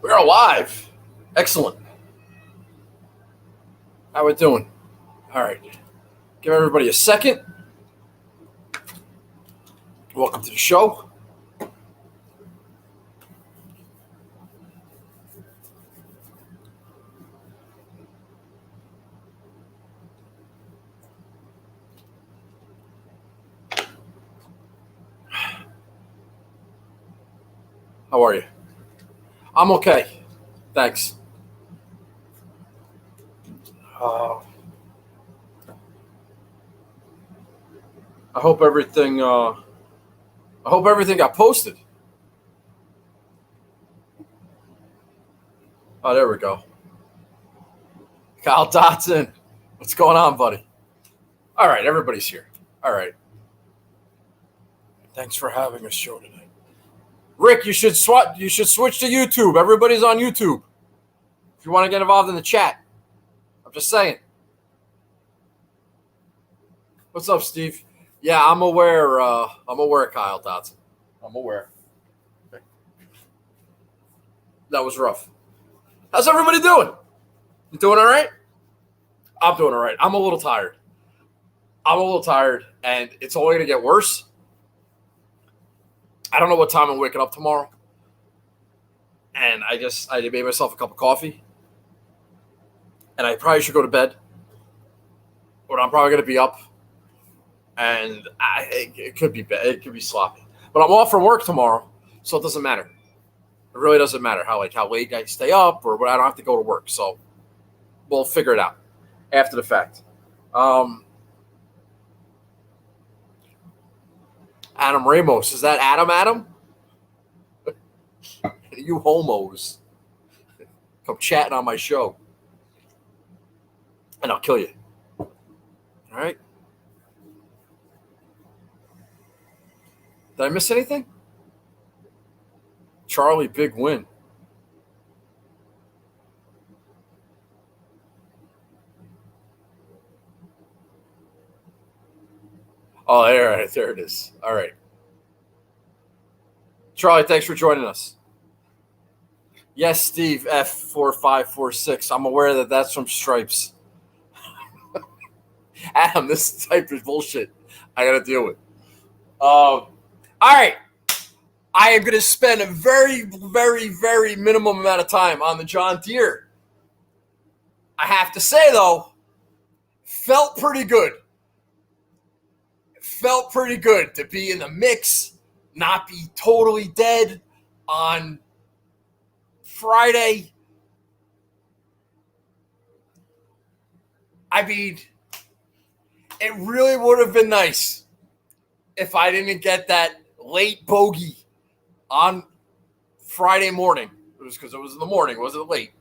We're alive. Excellent. How we doing? All right. Give everybody a second. Welcome to the show. How are you? I'm okay. Thanks. Uh, I hope everything. I hope everything got posted. Oh, there we go. Kyle Dotson, what's going on, buddy? All right, everybody's here. All right. Thanks for having us show tonight. Rick, you should switch to YouTube. Everybody's on YouTube. If you want to get involved in the chat, I'm just saying. What's up, Steve? Yeah, I'm aware. I'm aware, Kyle Dotson. I'm aware. Okay. That was rough. How's everybody doing? You doing all right? I'm doing all right. I'm a little tired. And it's only going to get worse. I don't know what time I'm waking up tomorrow. And I made myself a cup of coffee. And I probably should go to bed. But I'm probably going to be up. And it could be bad. It could be sloppy. But I'm off from work tomorrow, so it doesn't matter. It really doesn't matter how late I stay up or what. I don't have to go to work. So we'll figure it out after the fact. Adam Ramos. Is that Adam? You homos. Come chatting on my show. And I'll kill you. All right? Did I miss anything? Charlie, big win. Oh, there it is. All right. Charlie, thanks for joining us. Yes, Steve, F4546. I'm aware that that's from Stripes. Adam, this type of bullshit I got to deal with. All right. I am going to spend a very, very, very minimum amount of time on the John Deere. I have to say, though, felt pretty good. Felt pretty good to be in the mix, not be totally dead on Friday. I mean, it really would have been nice if I didn't get that late bogey on Friday morning. It was because it was in the morning, it wasn't late.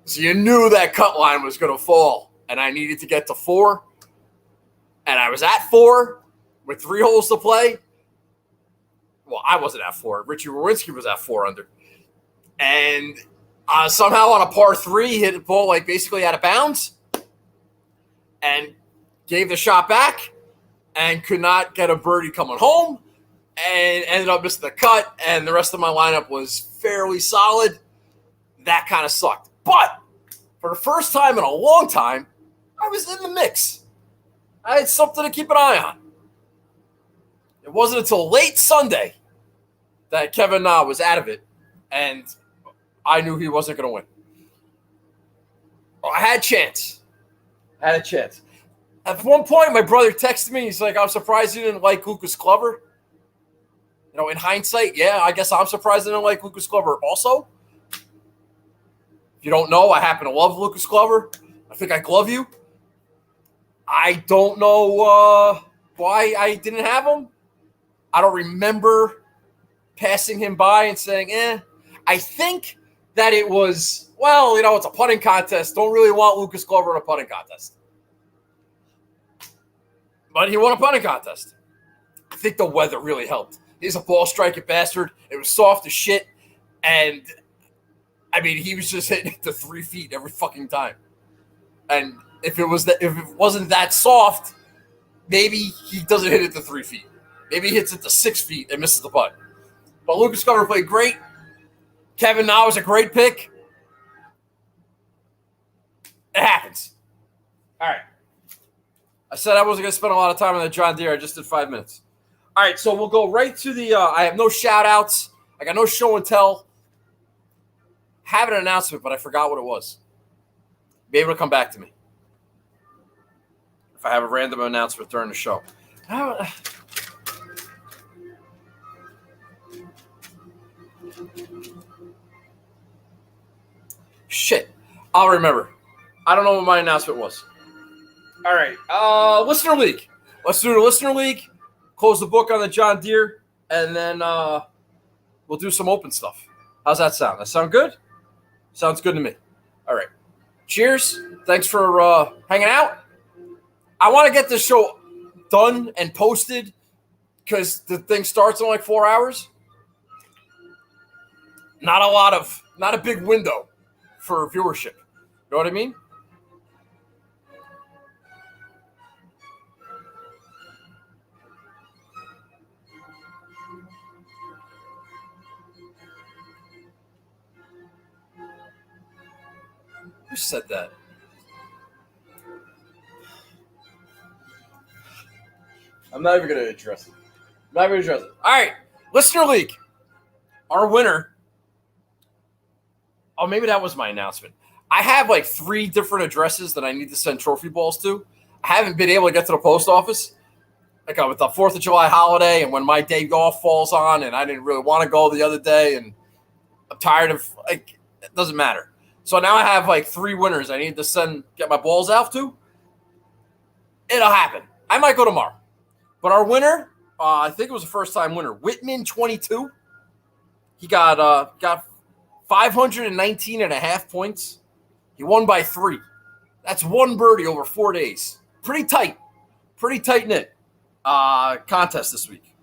So you knew that cut line was going to fall, and I needed to get to 4. And I was at 4 with 3 holes to play. Well, I wasn't at 4. Richie Rowinski was at 4 under. And somehow on a par 3, hit the ball basically out of bounds and gave the shot back and could not get a birdie coming home and ended up missing the cut. And the rest of my lineup was fairly solid. That kind of sucked. But for the first time in a long time, I was in the mix. I had something to keep an eye on. It wasn't until late Sunday that Kevin Na was out of it, and I knew he wasn't going to win. I had a chance. At one point, my brother texted me. He's like, I'm surprised you didn't like Lucas Glover. You know, in hindsight, yeah, I guess I'm surprised I didn't like Lucas Glover also. If you don't know, I happen to love Lucas Glover. I think I glove you. I don't know why I didn't have him. I don't remember passing him by and saying, I think that it was, it's a putting contest. Don't really want Lucas Glover in a putting contest. But he won a putting contest. I think the weather really helped. He's a ball striking bastard. It was soft as shit. And, I mean, he was just hitting it to 3 feet every fucking time. And if it wasn't that soft, maybe he doesn't hit it to 3 feet. Maybe he hits it to 6 feet and misses the putt. But Lucas Glover played great. Kevin Na was a great pick. It happens. All right. I said I wasn't going to spend a lot of time on the John Deere. I just did 5 minutes. All right, so we'll go right to the I have no shout-outs. I got no show and tell. Have an announcement, but I forgot what it was. Be able to come back to me if I have a random announcement during the show. Shit. I'll remember. I don't know what my announcement was. All right. Listener League. Let's do the Listener League. Close the book on the John Deere. And then we'll do some open stuff. How's that sound? That sound good? Sounds good to me. All right. Cheers. Thanks for hanging out. I want to get this show done and posted because the thing starts in like 4 hours. Not a big window for viewership. You know what I mean? Who said that? I'm not even going to address it. All right. Listener League. Our winner. Oh, maybe that was my announcement. I have like 3 different addresses that I need to send trophy balls to. I haven't been able to get to the post office. Like with the 4th of July holiday and when my day off falls on and I didn't really want to go the other day and I'm tired of, like, it doesn't matter. So now I have like 3 winners I need to get my balls out to. It'll happen. I might go tomorrow. But our winner, I think it was a first-time winner, Whitman 22. He got 519 and a half points. He won by 3. That's 1 birdie over 4 days. Pretty tight-knit contest this week.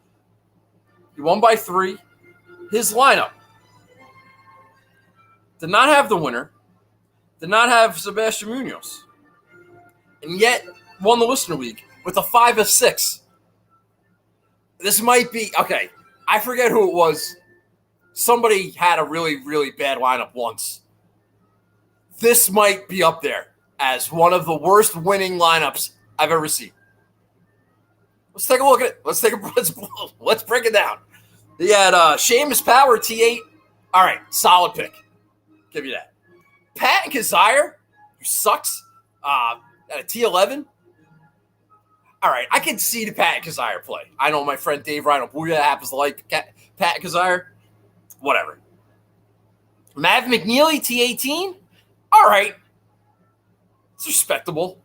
He won by 3. His lineup did not have the winner, did not have Sebastian Munoz, and yet won the Listener League with a 5 of 6. This might be, okay, I forget who it was. Somebody had a really, really bad lineup once. This might be up there as one of the worst winning lineups I've ever seen. Let's take a look at it. Let's break it down. He had Seamus Power, T8. All right, solid pick. Give you that. Pat Kazire, who sucks, at a T11. All right, I can see the Pat Kazire play. I know my friend Dave Rhino Booyah happens to like Pat Kazire. Whatever. Mav McNeely, T18. All right. It's respectable.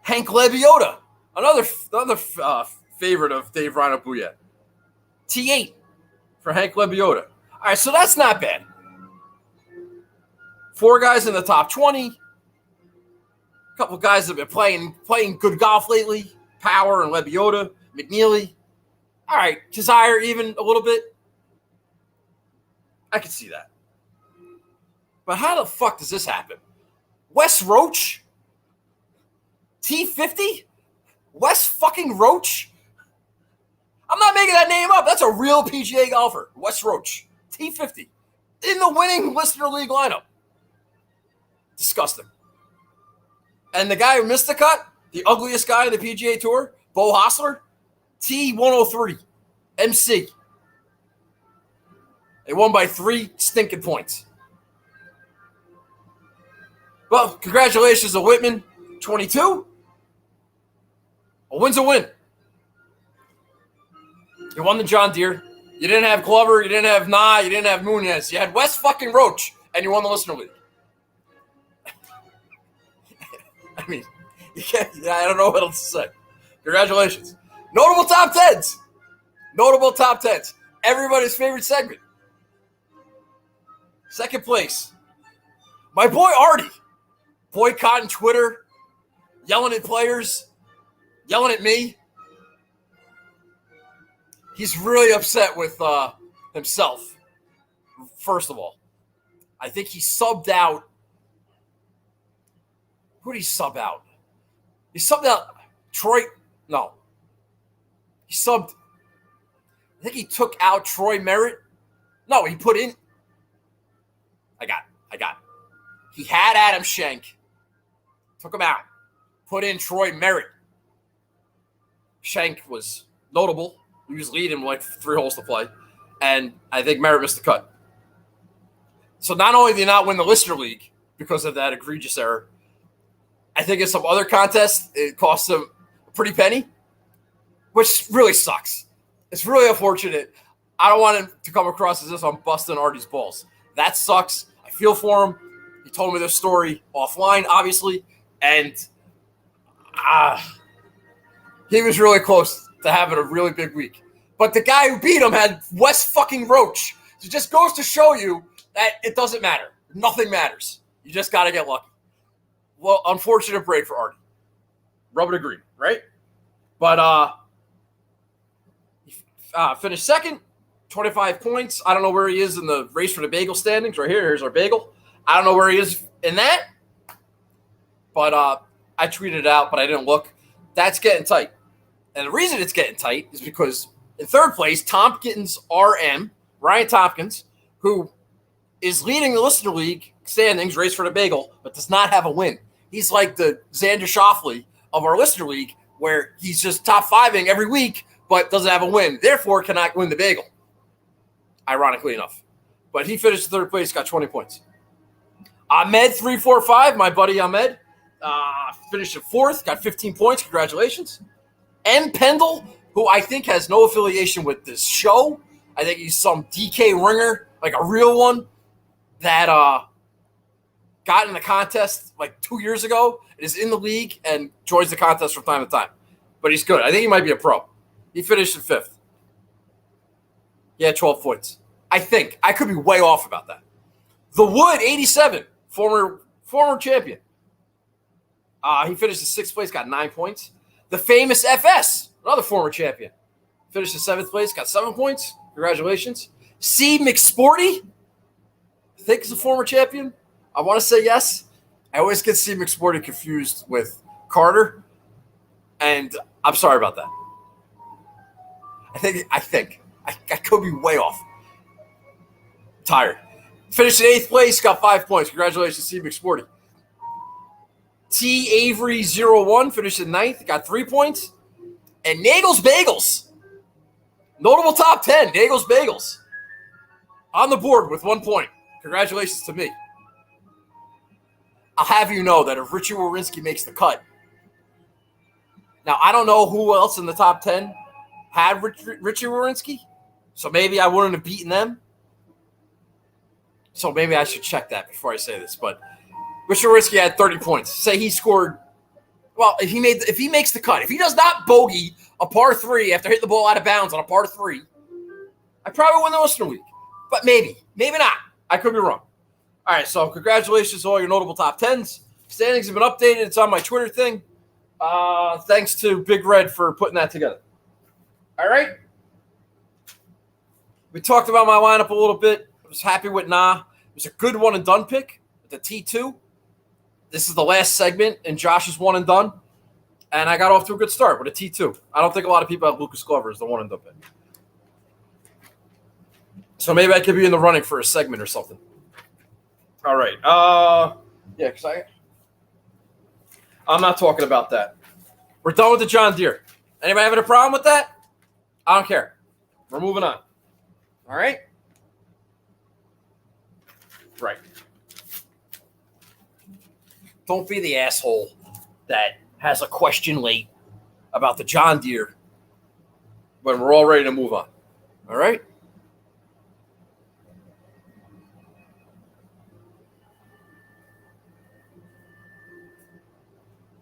Hank Lebioda, another favorite of Dave Rhino Booyah. T8 for Hank Lebioda. All right, so that's not bad. 4 guys in the top 20. A couple guys that have been playing good golf lately. Power and Lebioda, McNeely. All right, Kazire even a little bit. I can see that. But how the fuck does this happen? Wes Roach? T50? Wes fucking Roach? I'm not making that name up. That's a real PGA golfer. Wes Roach. T50. In the winning Listener League lineup. Disgusting. And the guy who missed the cut, the ugliest guy in the PGA Tour, Bo Hostler, T103. MC. They won by 3 stinking points. Well, congratulations to Whitman, 22. A win's a win. You won the John Deere. You didn't have Glover. You didn't have Na. You didn't have Munoz. You had Wes fucking Roach, and you won the Listener League. I mean, you can't, I don't know what else to say. Congratulations. Notable top 10s. Notable top 10s. Everybody's favorite segment. Second place. My boy Artie. Boycotting Twitter. Yelling at players. Yelling at me. He's really upset with himself. First of all. I think he subbed out. Who did he sub out? He subbed out Troy. No. He subbed. I think he took out Troy Merritt. No, he put in. I got it. He had Adam Schenk. Took him out. Put in Troy Merritt. Schenk was notable. He was leading like 3 holes to play. And I think Merritt missed the cut. So not only did he not win the Listener League because of that egregious error, I think in some other contests, it cost him a pretty penny, which really sucks. It's really unfortunate. I don't want him to come across as if I'm busting Artie's balls. That sucks. I feel for him. He told me this story offline, obviously, and he was really close to having a really big week. But the guy who beat him had Wes fucking Roach. So it just goes to show you that it doesn't matter. Nothing matters. You just got to get lucky. Well, unfortunate break for Artie. Rub it green, right? But he finished second, 25 points. I don't know where he is in the race for the bagel standings. Right here, here's our bagel. I don't know where he is in that. But I tweeted it out, but I didn't look. That's getting tight. And the reason it's getting tight is because in third place, Tompkins RM, Ryan Tompkins, who is leading the Listener League standings, race for the bagel, but does not have a win. He's like the Xander Schauffele of our Listener League, where he's just top 5ing every week, but doesn't have a win. Therefore, cannot win the bagel. Ironically enough. But he finished in third place, got 20 points. Ahmed 345, my buddy Ahmed, finished in fourth, got 15 points. Congratulations. M. Pendle, who I think has no affiliation with this show. I think he's some DK ringer, like a real one, that got in the contest like 2 years ago, is in the league, and joins the contest from time to time. But he's good. I think he might be a pro. He finished in fifth. He had 12 points. I think. I could be way off about that. The Wood, 87, former champion. He finished in sixth place, got 9 points. The famous FS, another former champion, finished in seventh place, got 7 points. Congratulations. C. McSporty, I think is a former champion. I want to say yes. I always get C. McSporty confused with Carter, and I'm sorry about that. I think. I could be way off. Tired. Finished in eighth place, got 5 points. Congratulations, C. McSporty. T. Avery 01 finished in ninth, got 3 points. And Nagel's Bagels, notable top 10, Nagel's Bagels, on the board with 1 point. Congratulations to me. I'll have you know that if Richie Wawrinski makes the cut, now I don't know who else in the top 10 had Richie Wawrinski, so maybe I wouldn't have beaten them. So maybe I should check that before I say this. But Richie Wawrinski had 30 points. Say he scored. Well, if he makes the cut, if he does not bogey a par 3 after hitting the ball out of bounds on a par 3, I probably win the Listener League. But maybe not. I could be wrong. All right, so congratulations to all your notable top 10s. Standings have been updated. It's on my Twitter thing. Thanks to Big Red for putting that together. All right. We talked about my lineup a little bit. I was happy with Nah. It was a good one and done pick at the T2. This is the last segment in Josh's one and done. And I got off to a good start with a T2. I don't think a lot of people have Lucas Glover as the one and done pick. So maybe I could be in the running for a segment or something. All right. Yeah, because I'm not talking about that. We're done with the John Deere. Anybody having a problem with that? I don't care. We're moving on. All right? Right. Don't be the asshole that has a question late about the John Deere when we're all ready to move on. All right?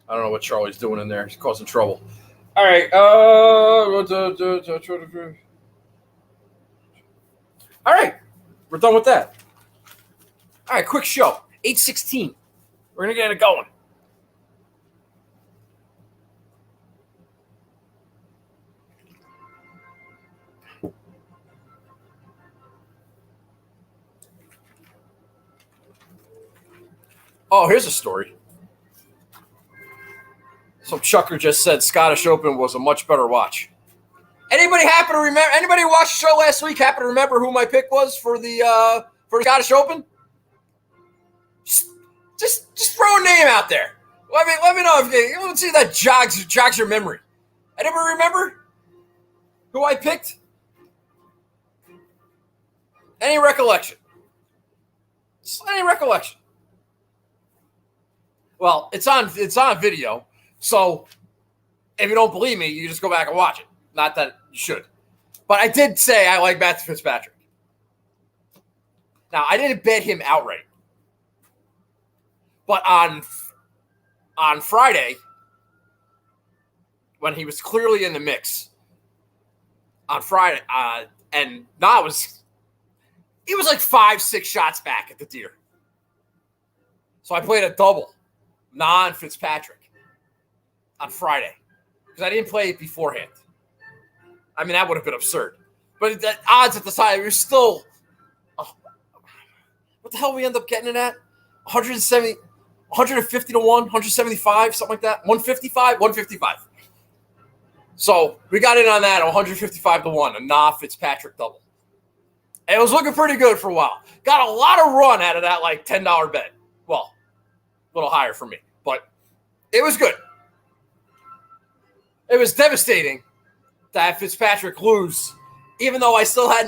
I don't know what Charlie's doing in there. He's causing trouble. All right. All right. We're done with that. All right. Quick show. 8:16. We're going to get it going. Oh, here's a story. Some chucker just said Scottish Open was a much better watch. Anybody happen to remember? Anybody watch the show last week? Happen to remember who my pick was for the Scottish Open? Just throw a name out there. Let me know if you let's see that jogs your memory. Anybody remember who I picked? Any recollection? Any recollection? Well, it's on video, so if you don't believe me, you just go back and watch it. Not that you should. But I did say I like Matthew Fitzpatrick. Now, I didn't bet him outright. But on Friday, when he was clearly in the mix, on Friday, and now he was like 5-6 shots back at the deer. So I played a double, non-Fitzpatrick, on Friday. Because I didn't play it beforehand. I mean, that would have been absurd. But the odds at the time, it was still, what the hell we end up getting it at? 150 to 1, 175, something like that. 155, 155. So we got in on that at 155 to 1, a Fitzpatrick double. And it was looking pretty good for a while. Got a lot of run out of that like $10 bet. Well, a little higher for me, but it was good. It was devastating to have Fitzpatrick lose, even though I still had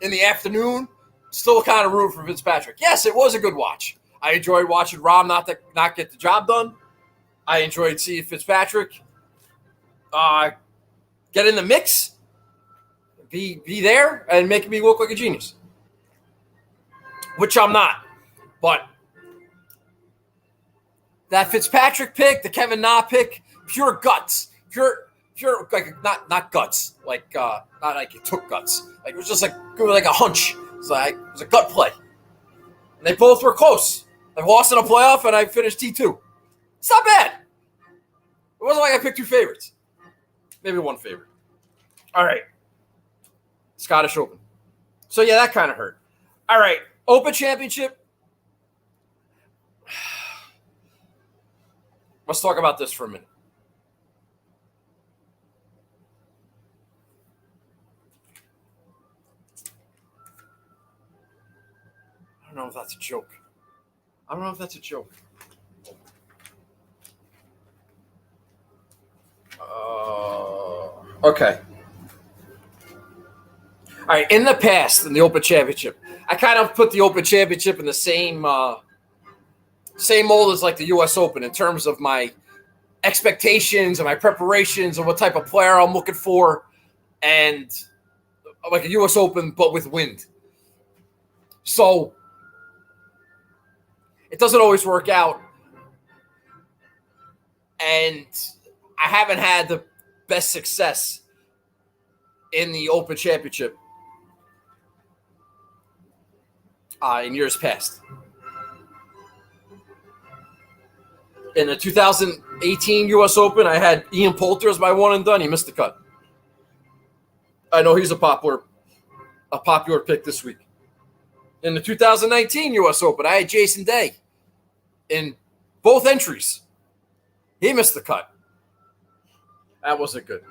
in the afternoon. Still kind of root for Fitzpatrick. Yes, it was a good watch. I enjoyed watching Rahm not get the job done. I enjoyed seeing Fitzpatrick get in the mix, be there, and making me look like a genius, which I'm not. But that Fitzpatrick pick, the Kevin Na pick, pure guts, pure like not guts, like not like it took guts, like it was just like a hunch. It's like it was a gut play, and they both were close. I lost in a playoff, and I finished T2. It's not bad. It wasn't like I picked two favorites. Maybe one favorite. All right. Scottish Open. So, yeah, that kind of hurt. All right. Open Championship. Let's talk about this for a minute. I don't know if that's a joke. Okay. All right. In the past, in the Open Championship, I kind of put the Open Championship in the same mold as like the U.S. Open in terms of my expectations and my preparations and what type of player I'm looking for, and like a U.S. Open but with wind. So it doesn't always work out, and I haven't had the best success in the Open Championship in years past. In the 2018 U.S. Open, I had Ian Poulter as my one and done. He missed the cut. I know he's a popular pick this week. In the 2019 U.S. Open, I had Jason Day in both entries. He missed the cut. That wasn't good.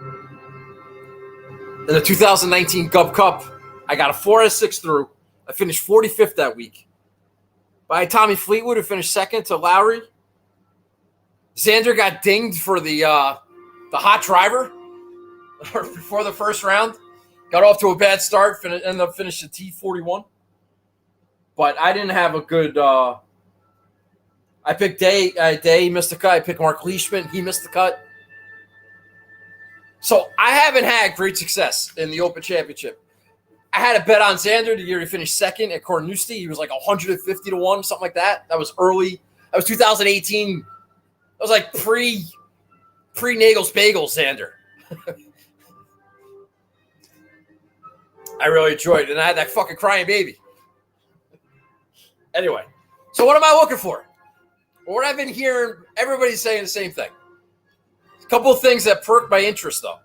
In the 2019 Gov Cup, I got a 4 out of 6 through. I finished 45th that week. By Tommy Fleetwood, who finished second to Lowry. Xander got dinged for the hot driver before the first round. Got off to a bad start, ended up finishing T41. But I didn't have a good I picked Day. Day missed the cut. I picked Mark Leishman. He missed the cut. So I haven't had great success in the Open Championship. I had a bet on Xander the year he finished second at Carnoustie. He was like 150 to 1, something like that. That was early. That was 2018. That was like pre-Nagels Bagels Xander. I really enjoyed it. And I had that fucking crying baby. Anyway, so what am I looking for? Well, what I've been hearing, everybody's saying the same thing. A couple of things that perked my interest, though.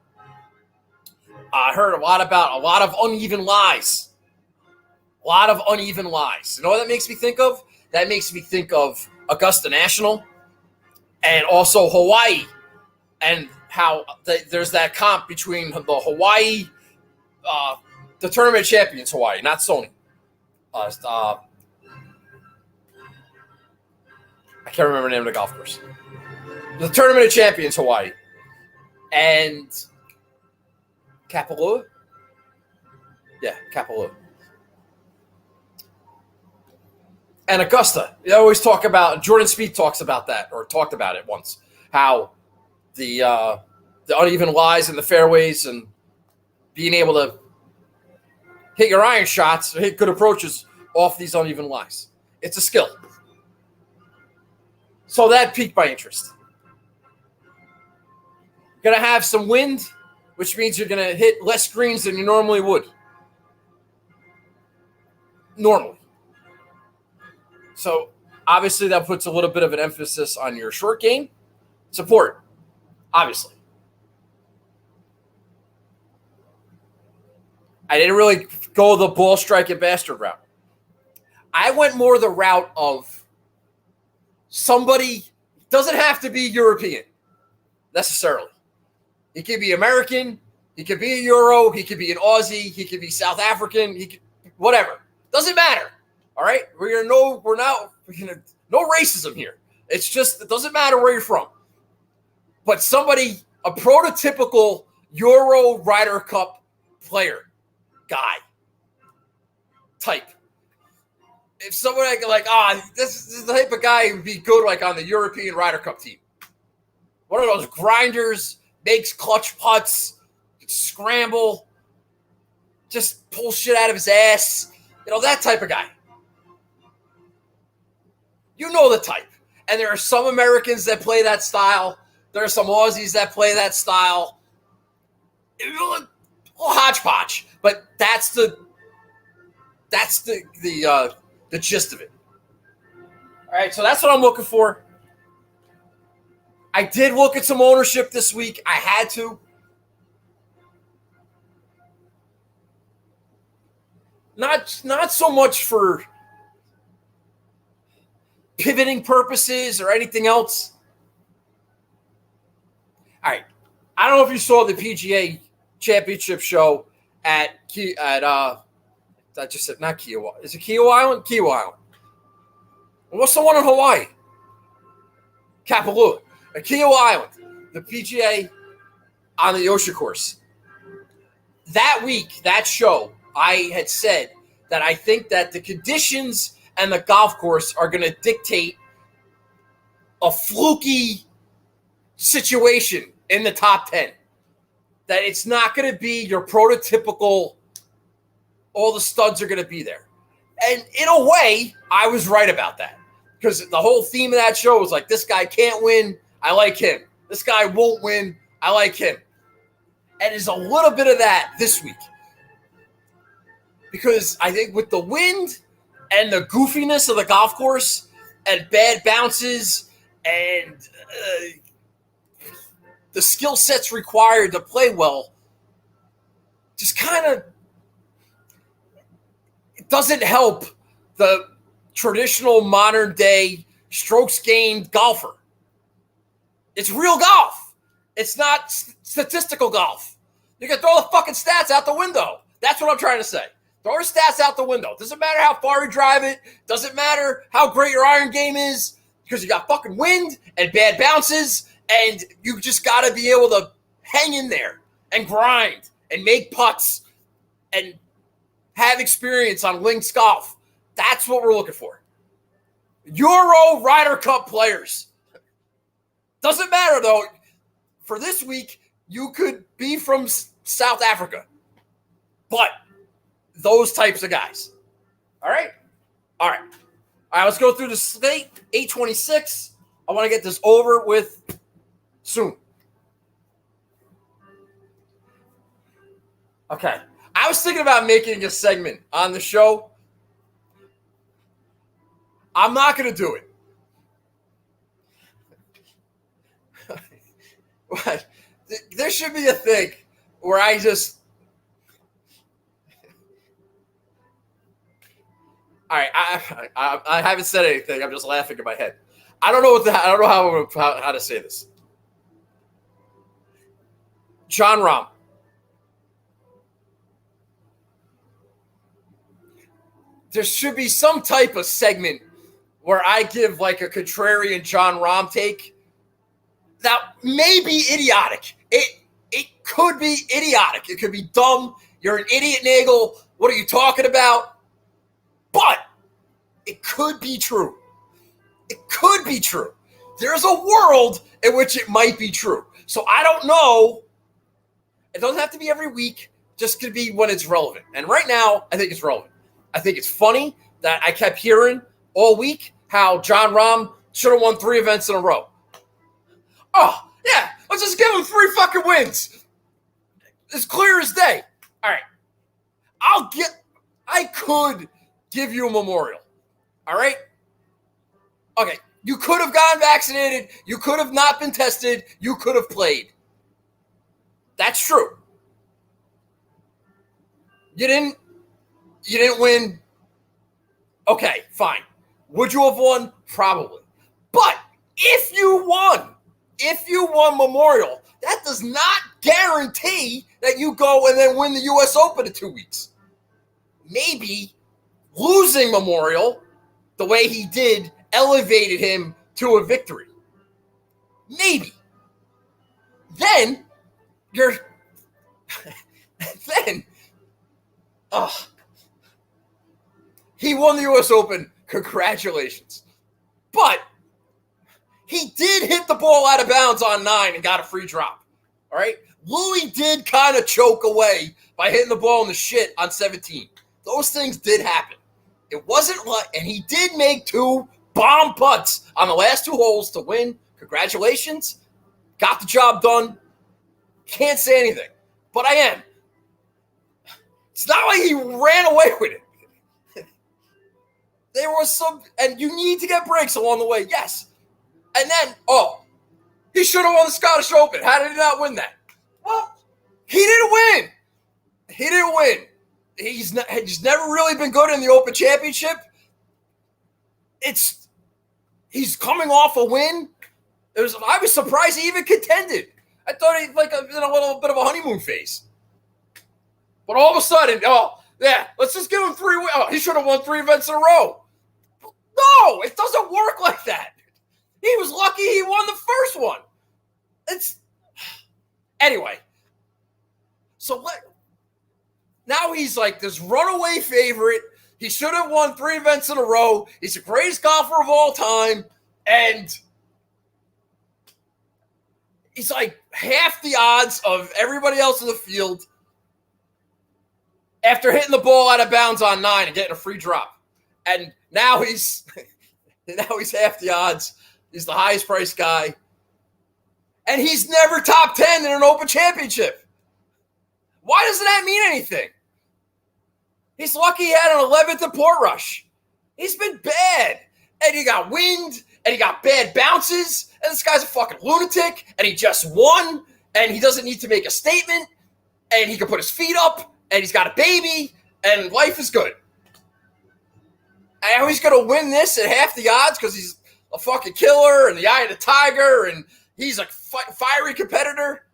I heard a lot of uneven lies. A lot of uneven lies. You know what that makes me think of? That makes me think of Augusta National and also Hawaii, and how there's that comp between the Hawaii, the tournament champions Hawaii, not Sony. I can't remember the name of the golf course. The Tournament of Champions, Hawaii. And Kapalua? Yeah, Kapalua. And Augusta. They always talk about, Jordan Spieth talks about that, or talked about it once, how the uneven lies in the fairways and being able to hit your iron shots, or hit good approaches off these uneven lies. It's a skill. So that piqued my interest. Going to have some wind, which means you're going to hit less greens than you normally would. Normally. So obviously that puts a little bit of an emphasis on your short game. Support, obviously. I didn't really go the ball striking bastard route. I went more the route of somebody, doesn't have to be European necessarily. He could be American. He could be a Euro. He could be an Aussie. He could be South African. He could, whatever. Doesn't matter. All right. No racism here. It's just, it doesn't matter where you're from. But somebody, a prototypical Euro Ryder Cup player, guy, type. If somebody this is the type of guy who would be good like on the European Ryder Cup team. One of those grinders, makes clutch putts, scramble, just pull shit out of his ass. That type of guy. You know the type. And there are some Americans that play that style. There are some Aussies that play that style. A little hodgepodge. But that's the gist of it. All right, so that's what I'm looking for. I did look at some ownership this week. I had to. Not so much for pivoting purposes or anything else. All right. I don't know if you saw the PGA Championship show I just said not Kiawah. Is it Kiawah Island? Kiawah Island. What's the one in Hawaii? Kapalua. Kiawah Island. The PGA on the Ocean course. That week, that show, I had said that I think that the conditions and the golf course are going to dictate a fluky situation in the top 10. That it's not going to be your prototypical, all the studs are going to be there. And in a way, I was right about that. Because the whole theme of that show was like, this guy can't win, I like him. This guy won't win, I like him. And there's a little bit of that this week. Because I think with the wind and the goofiness of the golf course and bad bounces and the skill sets required to play well, just kind of it doesn't help the traditional modern day strokes gained golfer. It's real golf. It's not statistical golf. You can throw the fucking stats out the window. That's what I'm trying to say. Throw the stats out the window. Doesn't matter how far you drive it. Doesn't matter how great your iron game is, because you got fucking wind and bad bounces, and you just got to be able to hang in there and grind and make putts and have experience on links golf. That's what we're looking for. Euro Ryder Cup players. Doesn't matter, though. For this week, you could be from South Africa. But those types of guys. All right? All right. All right, let's go through the slate. 8:26. I want to get this over with soon. Okay. I was thinking about making a segment on the show. I'm not going to do it. There should be a thing where I just... All right, I haven't said anything. I'm just laughing in my head. I don't know how to say this. Jon Rahm. There should be some type of segment where I give like a contrarian Jon Rahm take, that may be idiotic. It could be idiotic. It could be dumb. You're an idiot, Nagel. What are you talking about? But it could be true. It could be true. There's a world in which it might be true. So I don't know. It doesn't have to be every week. Just going to be when it's relevant. And right now, I think it's relevant. I think it's funny that I kept hearing all week how Jon Rahm should have won 3 events in a row. Oh, yeah. Let's just give him 3 fucking wins. It's clear as day. All right. I could give you a memorial. All right? Okay. You could have gotten vaccinated. You could have not been tested. You could have played. That's true. You didn't win. Okay, fine. Would you have won? Probably. But if you won Memorial, that does not guarantee that you go and then win the U.S. Open in 2 weeks. Maybe losing Memorial, the way he did, elevated him to a victory. Maybe. Then you're he won the U.S. Open. Congratulations. But he did hit the ball out of bounds on 9 and got a free drop. All right? Louis did kind of choke away by hitting the ball in the shit on 17. Those things did happen. It wasn't like, and he did make 2 bomb putts on the last 2 holes to win. Congratulations. Got the job done. Can't say anything. But I am. It's not like he ran away with it. There was some, and you need to get breaks along the way, yes. And then, he should have won the Scottish Open. How did he not win that? Well, he didn't win. He didn't win. He's never really been good in the Open Championship. He's coming off a win. I was surprised he even contended. I thought he'd like in a little bit of a honeymoon phase. But all of a sudden, let's just give him 3 wins. He should have won 3 events in a row. No, it doesn't work like that. He was lucky he won the first one. Anyway. So now he's like this runaway favorite. He should have won 3 events in a row. He's the greatest golfer of all time. And he's like half the odds of everybody else in the field after hitting the ball out of bounds on 9 and getting a free drop. And now he's half the odds. He's the highest priced guy. And he's never top 10 in an Open Championship. Why doesn't that mean anything? He's lucky he had an 11th at Portrush. He's been bad. And he got wind, and he got bad bounces, and this guy's a fucking lunatic, and he just won, and he doesn't need to make a statement, and he can put his feet up, and he's got a baby, and life is good. And now he's going to win this at half the odds because he's a fucking killer and the eye of the tiger, and he's a fiery competitor.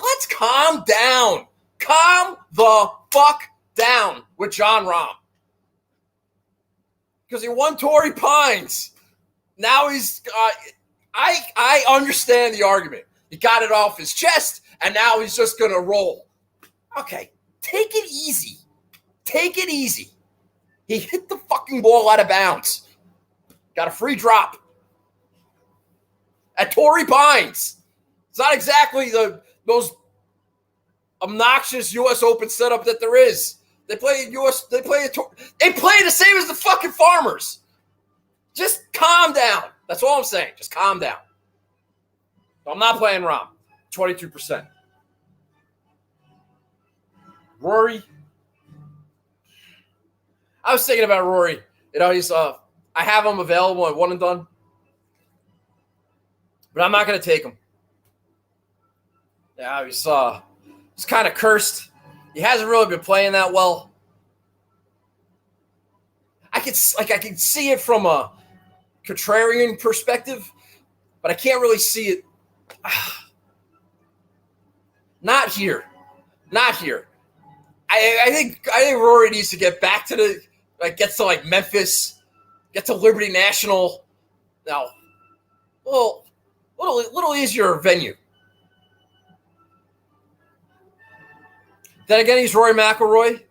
Let's calm down. Calm the fuck down with Jon Rahm. Because he won Torrey Pines. Now he's I understand the argument. He got it off his chest, and now he's just going to roll. Okay, take it easy. Take it easy. He hit the fucking ball out of bounds. Got a free drop. At Torrey Pines. It's not exactly those obnoxious U.S. Open setup that there is. They play the same as the fucking Farmers. Just calm down. That's all I'm saying. Just calm down. I'm not playing Rahm. 22%. Rory. I was thinking about Rory. You know, he's I have him available at 1 and done. But I'm not going to take him. Yeah, he's kind of cursed. He hasn't really been playing that well. I can see it from a contrarian perspective, but I can't really see it. Not here. Not here. I think Rory needs to get back to gets to Memphis Get to Liberty National. Now, little easier venue. Then again, he's Rory McIlroy.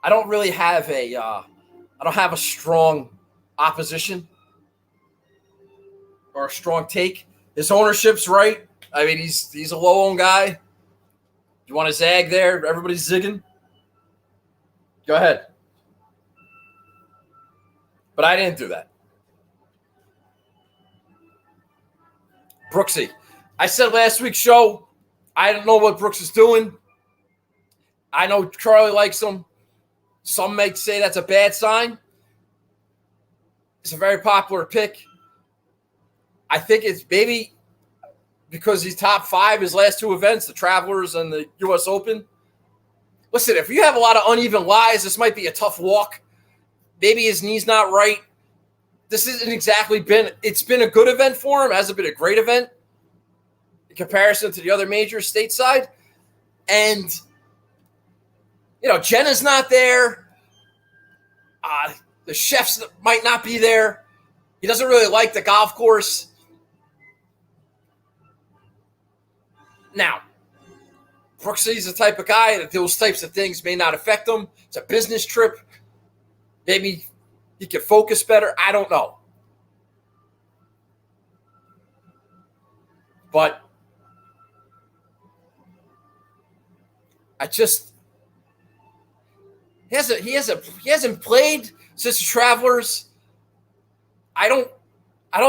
I don't really have a strong opposition or a strong take. His ownership's right. I mean, he's a low-owned guy. You want to zag there? Everybody's zigging. Go ahead. But I didn't do that. Brooksy. I said last week's show, I don't know what Brooks is doing. I know Charlie likes him. Some may say that's a bad sign. It's a very popular pick. I think it's maybe because he's top 5 his last 2 events, the Travelers and the U.S. Open. Listen, if you have a lot of uneven lies, this might be a tough walk. Maybe his knee's not right. This isn't exactly it's been a good event for him. It hasn't been a great event in comparison to the other majors stateside. And, Jenna's not there. The chefs might not be there. He doesn't really like the golf course. Now, Brooksy's the type of guy that those types of things may not affect him. It's a business trip. Maybe he could focus better. I don't know. But he hasn't played since the Travelers. I don't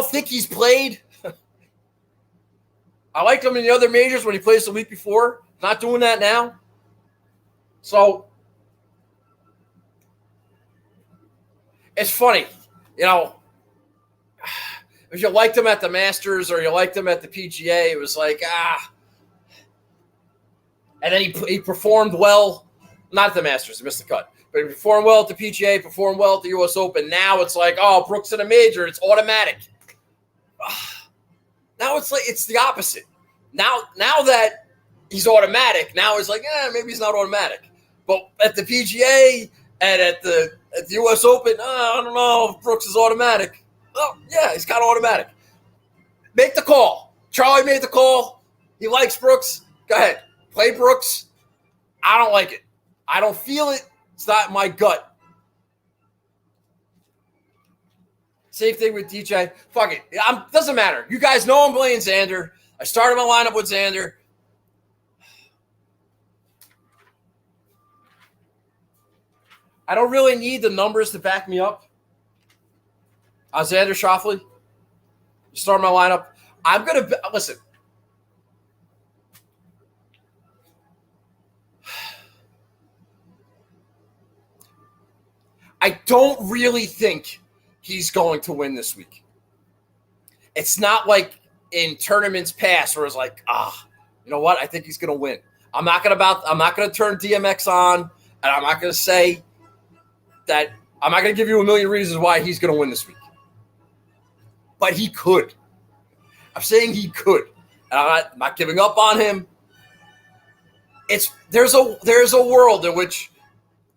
think he's played. I liked him in the other majors when he plays the week before. Not doing that now. So it's funny, if you liked him at the Masters or you liked him at the PGA, it was like, And then he performed well, not at the Masters, he missed the cut. But he performed well at the PGA, performed well at the U.S. Open. Now it's like, Brooks in a major, it's automatic. Now it's like it's the opposite. Now that he's automatic, now it's like, maybe he's not automatic. But at the PGA and at the U.S. Open, I don't know if Brooks is automatic. Oh, yeah, he's kind of automatic. Make the call. Charlie made the call. He likes Brooks. Go ahead. Play Brooks. I don't like it. I don't feel it. It's not my gut. Same thing with DJ. Fuck it. Doesn't matter. You guys know I'm playing Xander. I started my lineup with Xander. I don't really need the numbers to back me up. Xander Schauffele. Start my lineup. I'm going to – listen. I don't really think he's going to win this week. It's not like in tournaments past where it's like, you know what? I think he's going to win. I'm not going to turn DMX on, and I'm not going to say that – I'm not going to give you a million reasons why he's going to win this week. But he could. I'm saying he could. And I'm not giving up on him. There's a world in which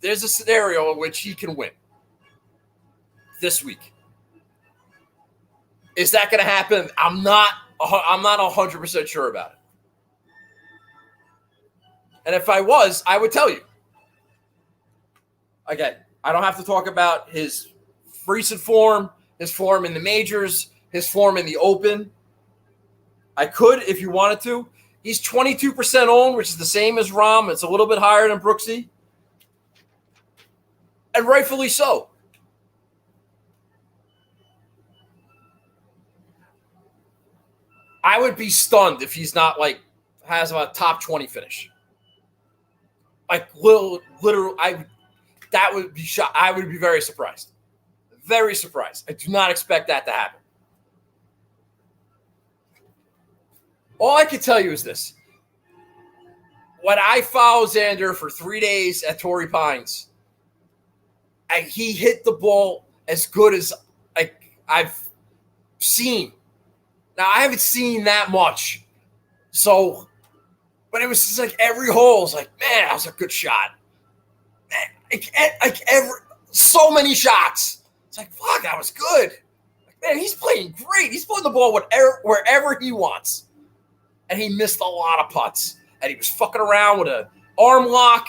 there's a scenario in which he can win this week. Is that going to happen? I'm not 100% sure about it. And if I was, I would tell you. Again, I don't have to talk about his recent form, his form in the majors, his form in the Open. I could if you wanted to. He's 22% owned, which is the same as Rahm. It's a little bit higher than Brooksy. And rightfully so. I would be stunned if he's not has a top 20 finish. Literally, that would be shocked. I would be very surprised. Very surprised. I do not expect that to happen. All I can tell you is this. When I follow Xander for 3 days at Torrey Pines, he hit the ball as good as I've seen. Now, I haven't seen that much. So But it was just like every hole was like, man, that was a good shot. Man, so many shots. It's like, fuck, that was good. Like, man, he's playing great. He's putting the ball wherever he wants. And he missed a lot of putts. And he was fucking around with an arm lock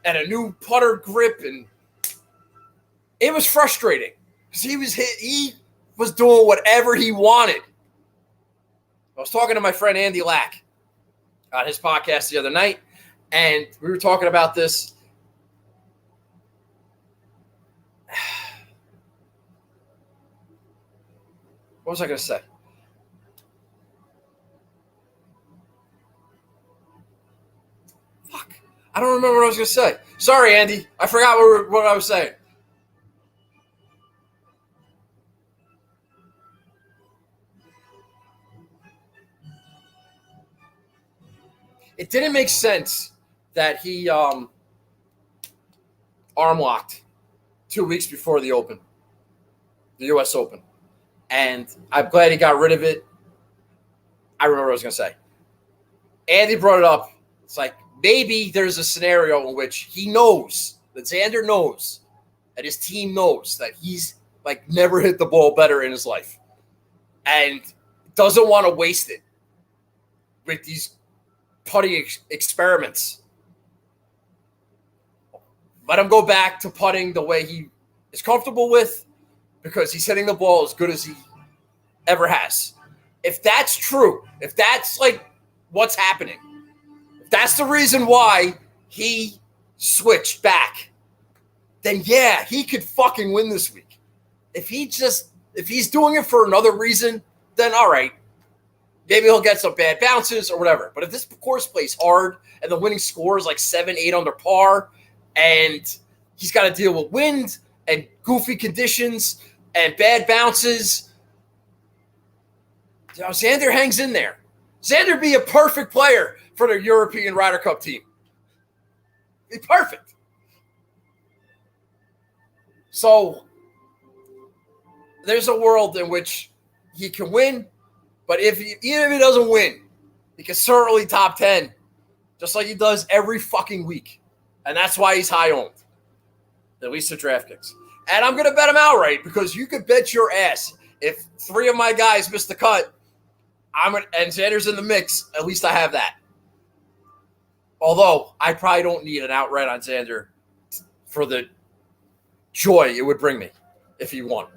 and a new putter grip. And it was frustrating because he was doing whatever he wanted. I was talking to my friend Andy Lack on his podcast the other night, and we were talking about this. What was I going to say? Fuck. I don't remember what I was going to say. Sorry, Andy. I forgot what I was saying. It didn't make sense that he arm locked 2 weeks before the Open, the U.S. Open. And I'm glad he got rid of it. I remember what I was going to say. Andy brought it up. It's like maybe there's a scenario in which he knows, that Xander knows, that his team knows that he's like never hit the ball better in his life and doesn't want to waste it with these putting experiments. Let him go back to putting the way he is comfortable with because he's hitting the ball as good as he ever has. If that's true, if that's like what's happening, if that's the reason why he switched back, then yeah, he could fucking win this week. If he's doing it for another reason, then all right. Maybe he'll get some bad bounces or whatever. But if this course plays hard and the winning score is like 7-8 under par and he's got to deal with wind and goofy conditions and bad bounces, Xander hangs in there. Xander be a perfect player for the European Ryder Cup team. Be perfect. So there's a world in which he can win. But even if he doesn't win, he can certainly top 10, just like he does every fucking week. And that's why he's high owned, at least at DraftKings. And I'm going to bet him outright because you could bet your ass if 3 of my guys miss the cut, and Xander's in the mix, at least I have that. Although I probably don't need an outright on Xander for the joy it would bring me if he won.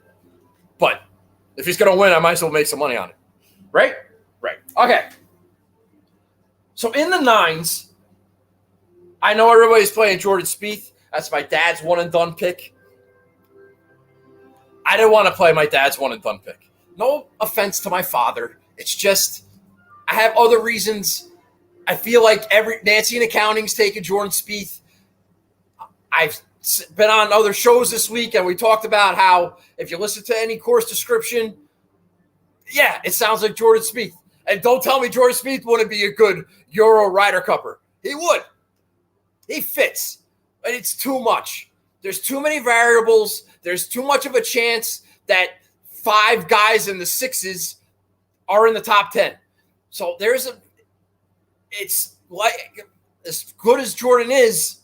But if he's going to win, I might as well make some money on it. Right? Right. Okay. So in the 9s, I know everybody's playing Jordan Spieth. That's my dad's one-and-done pick. I didn't want to play my dad's one-and-done pick. No offense to my father. It's just I have other reasons. I feel like Nancy in Accounting's taking Jordan Spieth. I've been on other shows this week, and we talked about how if you listen to any course description, yeah, it sounds like Jordan Spieth. And don't tell me Jordan Spieth wouldn't be a good Euro Ryder Cupper. He would. He fits. But it's too much. There's too many variables. There's too much of a chance that 5 guys in the 6s are in the top 10. So it's like as good as Jordan is,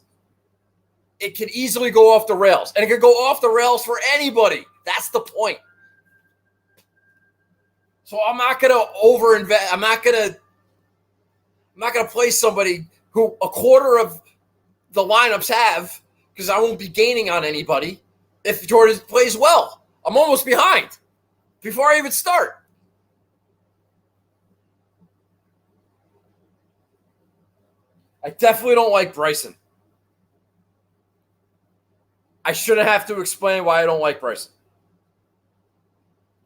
it can easily go off the rails. And it can go off the rails for anybody. That's the point. So I'm not going to overinvest. I'm not going to play somebody who a quarter of the lineups have because I won't be gaining on anybody if Jordan plays well. I'm almost behind before I even start. I definitely don't like Bryson. I shouldn't have to explain why I don't like Bryson.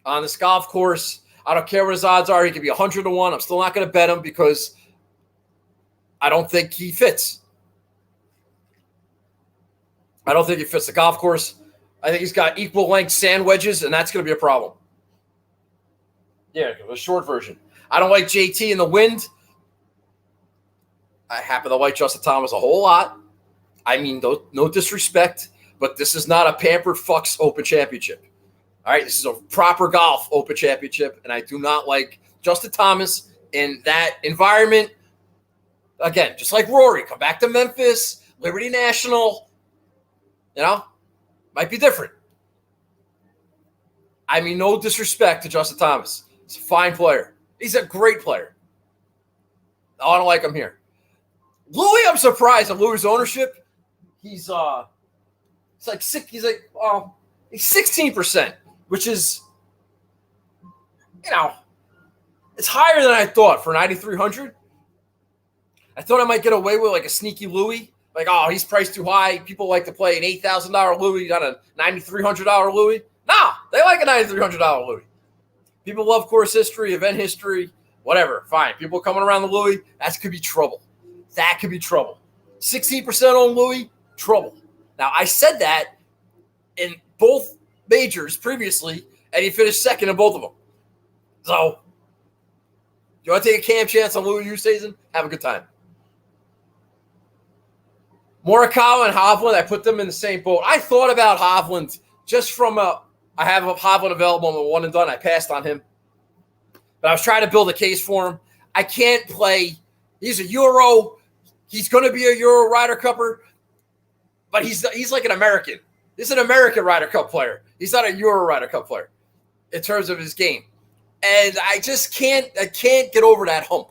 On this golf course, I don't care what his odds are. He could be 100-1. I'm still not going to bet him because I don't think he fits. I don't think he fits the golf course. I think he's got equal length sand wedges, and that's going to be a problem. Yeah, the short version. I don't like JT in the wind. I happen to like Justin Thomas a whole lot. I mean, no disrespect, but this is not a pampered fucks Open Championship. All right, this is a proper golf Open Championship, and I do not like Justin Thomas in that environment. Again, just like Rory, come back to Memphis, Liberty National. Might be different. I mean, no disrespect to Justin Thomas. He's a fine player. He's a great player. I don't like him here. Louis, I'm surprised at Louis' ownership. He's 16%, which is, it's higher than I thought for 9,300. I thought I might get away with like a sneaky Louis. Like, he's priced too high. People like to play an $8,000 Louis, not a $9,300 Louis. Nah, they like a $9,300 Louis. People love course history, event history, whatever. Fine. People coming around the Louis, that could be trouble. That could be trouble. 16% on Louis, trouble. Now, I said that in both majors previously, and he finished second in both of them. So, you want to take a camp chance on Louis Oosthuizen? Have a good time. Morikawa and Hovland, I put them in the same boat. I thought about Hovland just from I have a Hovland available on the one and done. I passed on him. But I was trying to build a case for him. I can't play. He's a Euro. He's going to be a Euro Ryder Cupper. But he's like an American. He's an American Ryder Cup player. He's not a Euro Ryder Cup player in terms of his game. And I just can't get over that hump.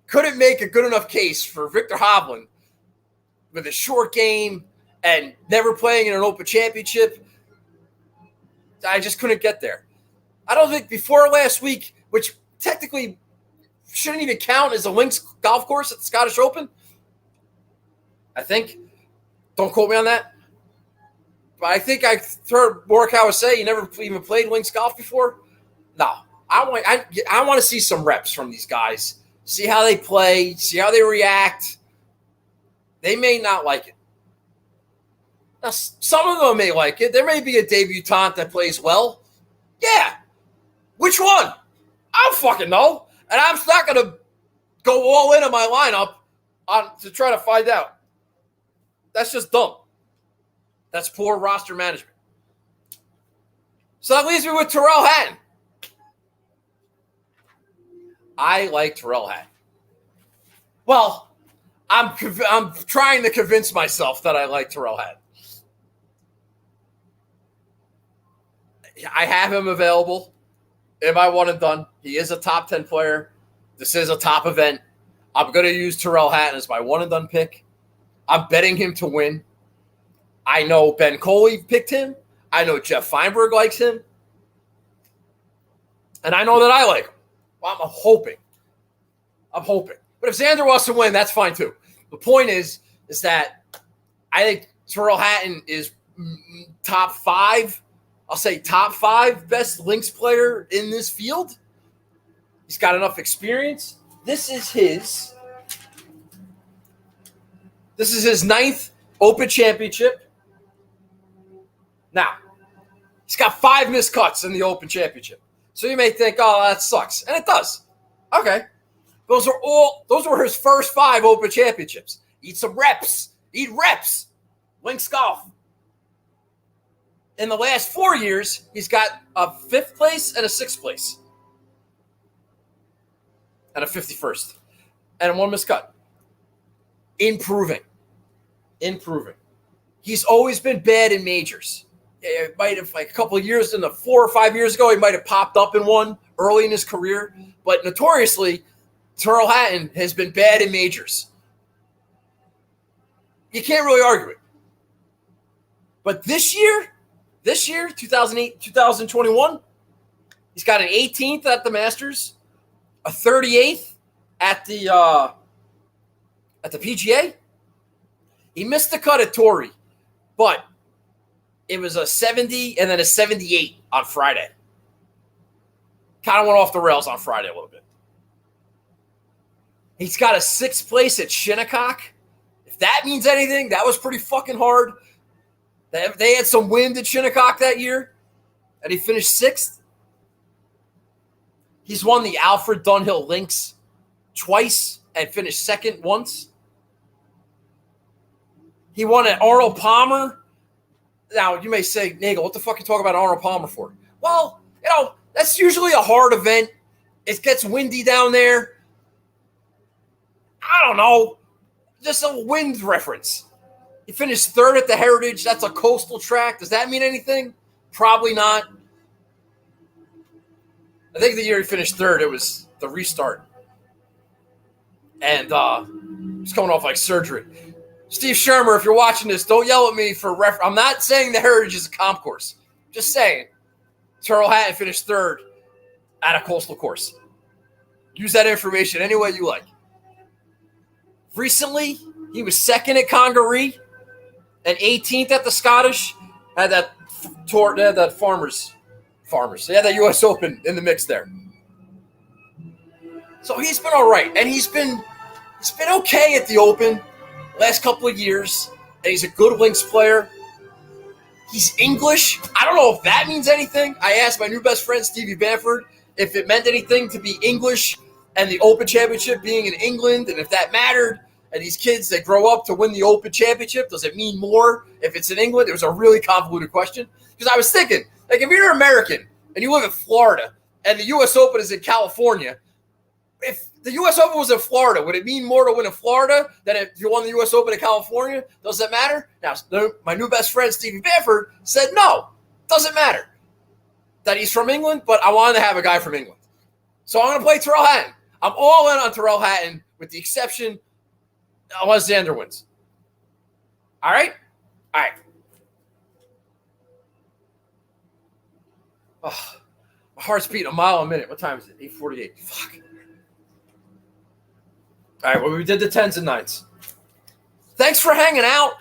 Couldn't make a good enough case for Victor Hovland with a short game and never playing in an Open Championship. I just couldn't get there. I don't think before last week, which technically shouldn't even count as a links golf course at the Scottish Open. I think. Don't quote me on that. But I think I heard Morikawa say you never even played links golf before. No. I want to see some reps from these guys. See how they play. See how they react. They may not like it. Now, some of them may like it. There may be a debutante that plays well. Yeah. Which one? I don't fucking know. And I'm not going to go all in on my lineup to try to find out. That's just dumb. That's poor roster management. So that leaves me with Tyrrell Hatton. I like Tyrrell Hatton. Well, I'm trying to convince myself that I like Tyrrell Hatton. I have him available in my one and done. He is a top 10 player. This is a top event. I'm going to use Tyrrell Hatton as my one and done pick. I'm betting him to win. I know Ben Coley picked him. I know Jeff Feinberg likes him. And I know that I like him. Well, I'm hoping. But if Xander wants to win, that's fine too. The point is that I think Tyrrell Hatton is top 5. I'll say top 5 best links player in this field. He's got enough experience. This is his 9th Open Championship. Now, he's got 5 missed cuts in the Open Championship. So you may think, that sucks. And it does. Okay. Those were his first 5 Open Championships. Eat some reps. Eat reps. Links golf. In the last 4 years, he's got a 5th place and a 6th place. And a 51st. And 1 miscut. Improving. He's always been bad in majors. It might have, like a couple of years, 4 or 5 years ago, he might have popped up in one early in his career. But notoriously, Tyrrell Hatton has been bad in majors. You can't really argue it. But this year, 2008, 2021, he's got an 18th at the Masters, a 38th at the PGA. He missed the cut at Torrey, but it was a 70 and then a 78 on Friday. Kind of went off the rails on Friday a little bit. He's got a 6th place at Shinnecock. If that means anything, that was pretty fucking hard. They had some wind at Shinnecock that year, and he finished 6th. He's won the Alfred Dunhill Links twice and finished 2nd once. He won at Arnold Palmer. Now, you may say, Nagel, what the fuck are you talking about Arnold Palmer for? Well, that's usually a hard event. It gets windy down there. I don't know, just a wind reference. He finished third at the Heritage. That's a coastal track. Does that mean anything? Probably not. I think the year he finished third, it was the restart. And he's coming off like surgery. Steve Shermer, if you're watching this, don't yell at me for I'm not saying the Heritage is a comp course. Just saying. Tyrrell Hatton finished third at a coastal course. Use that information any way you like. Recently, he was second at Congaree and 18th at the Scottish. Had that tour, they had that Farmers. They had that U.S. Open in the mix there. So he's been all right, and he's been okay at the Open last couple of years, and he's a good links player. He's English. I don't know if that means anything. I asked my new best friend, Stevie Bamford, if it meant anything to be English and the Open Championship being in England, and if that mattered. And these kids, they grow up to win the Open Championship. Does it mean more if it's in England? It was a really convoluted question. Because I was thinking, like, if you're American and you live in Florida and the U.S. Open is in California, if the U.S. Open was in Florida, would it mean more to win in Florida than if you won the U.S. Open in California? Does that matter? Now, my new best friend, Stevie Bamford, said no, doesn't matter that he's from England, but I wanted to have a guy from England. So I'm going to play Tyrrell Hatton. I'm all in on Tyrrell Hatton with the exception unless Xander wins. All right? All right. Oh, my heart's beating a mile a minute. What time is it? 8:48. Fuck. All right, well, we did the 10s and 9s. Thanks for hanging out.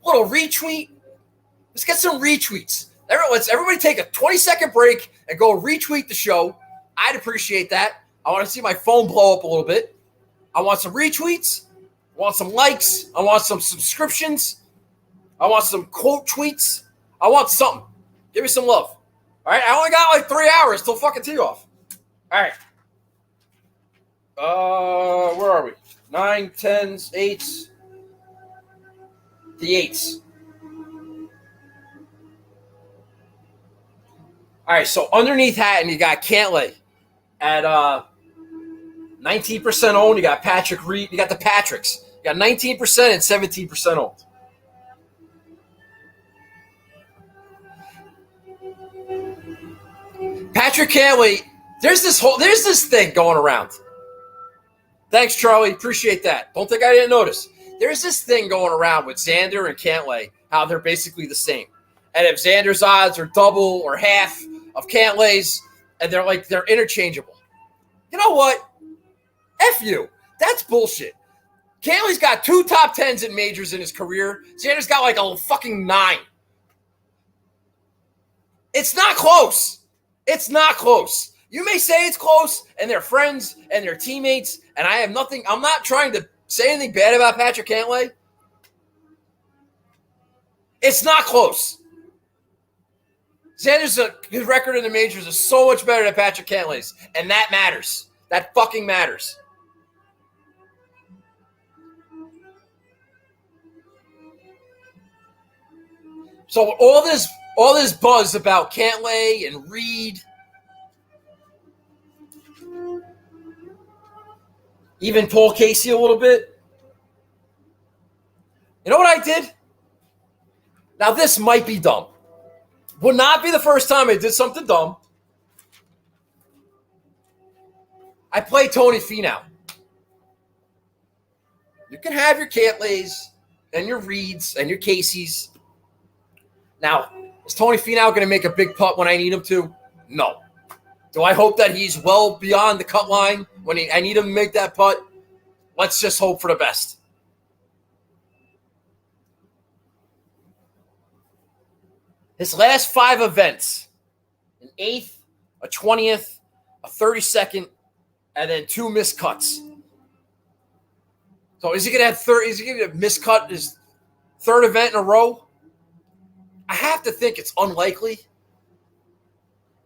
A little retweet. Let's get some retweets. Everybody take a 20-second break and go retweet the show. I'd appreciate that. I want to see my phone blow up a little bit. I want some retweets. I want some likes. I want some subscriptions. I want some quote tweets. I want something. Give me some love. All right, I only got like 3 hours till fucking tee off. All right. Where are we? 9, 10s, 8s. The 8s. All right, so underneath Hatton, you got Cantlay at 19% owned. You got Patrick Reed. You got the Patricks. You got 19% and 17% owned. Patrick Cantlay, there's this thing going around. Thanks, Charlie. Appreciate that. Don't think I didn't notice. There's this thing going around with Xander and Cantlay, how they're basically the same. And if Xander's odds are double or half of Cantlay's, and they're interchangeable. You know what? F you. That's bullshit. Cantlay's got 2 top 10s in majors in his career. Xander's got like a fucking 9. It's not close. It's not close. You may say it's close, and they're friends, and they're teammates, and I'm not trying to say anything bad about Patrick Cantlay. It's not close. Xander's his record in the majors is so much better than Patrick Cantlay's, and that matters. That fucking matters. So all this buzz about Cantlay and Reed, even Paul Casey a little bit. You know what I did? Now this might be dumb. Would not be the first time I did something dumb. I play Tony Finau. You can have your Cantlays and your Reeds and your Caseys. Now, is Tony Finau going to make a big putt when I need him to? No. Do I hope that he's well beyond the cut line when I need him to make that putt? Let's just hope for the best. His last 5 events, an 8th, a 20th, a 32nd, and then 2 missed cuts. So is he going to miscut his 3rd event in a row? I have to think it's unlikely.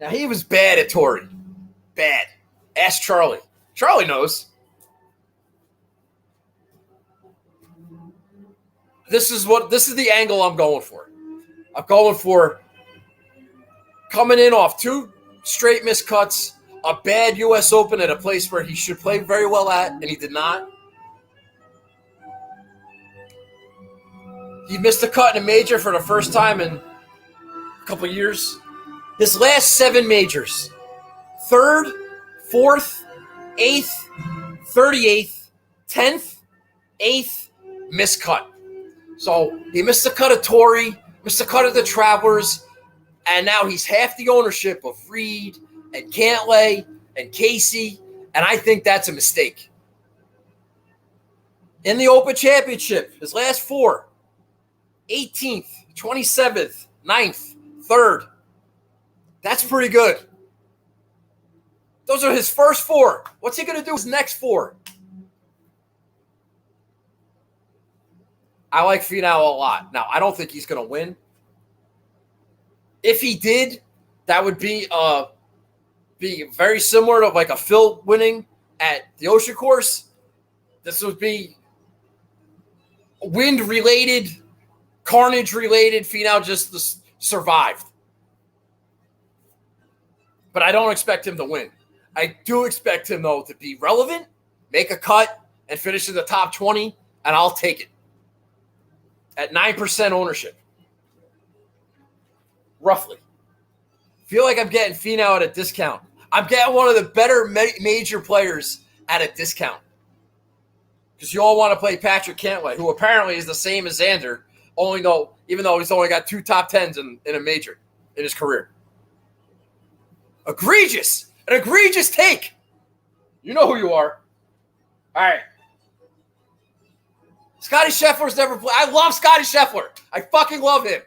Now, he was bad at Torrey. Bad. Ask Charlie. Charlie knows. This is the angle I'm going for. I'm going for coming in off 2 straight miscuts, a bad U.S. Open at a place where he should play very well at, and he did not. He missed a cut in a major for the first time in a couple years. His last 7 majors, 3rd, 4th, 8th, 38th, 10th, 8th, missed cut. So he missed the cut of Torrey, missed the cut of the Travelers, and now he's half the ownership of Reed and Cantlay and Casey, and I think that's a mistake. In the Open Championship, his last 4, 18th, 27th, 9th, 3rd. That's pretty good. Those are his first 4. What's he going to do his next 4? I like Finau a lot. Now, I don't think he's going to win. If he did, that would be very similar to like a Phil winning at the Ocean Course. This would be wind-related, carnage-related. Finau just survived. But I don't expect him to win. I do expect him, though, to be relevant, make a cut, and finish in the top 20, and I'll take it. At 9% ownership. Roughly. Feel like I'm getting Finau at a discount. I'm getting one of the better major players at a discount. Because you all want to play Patrick Cantlay, who apparently is the same as Xander, even though he's only got 2 top 10s in a major in his career. Egregious. An egregious take. You know who you are. All right. Scottie Scheffler's never played. I love Scottie Scheffler. I fucking love him.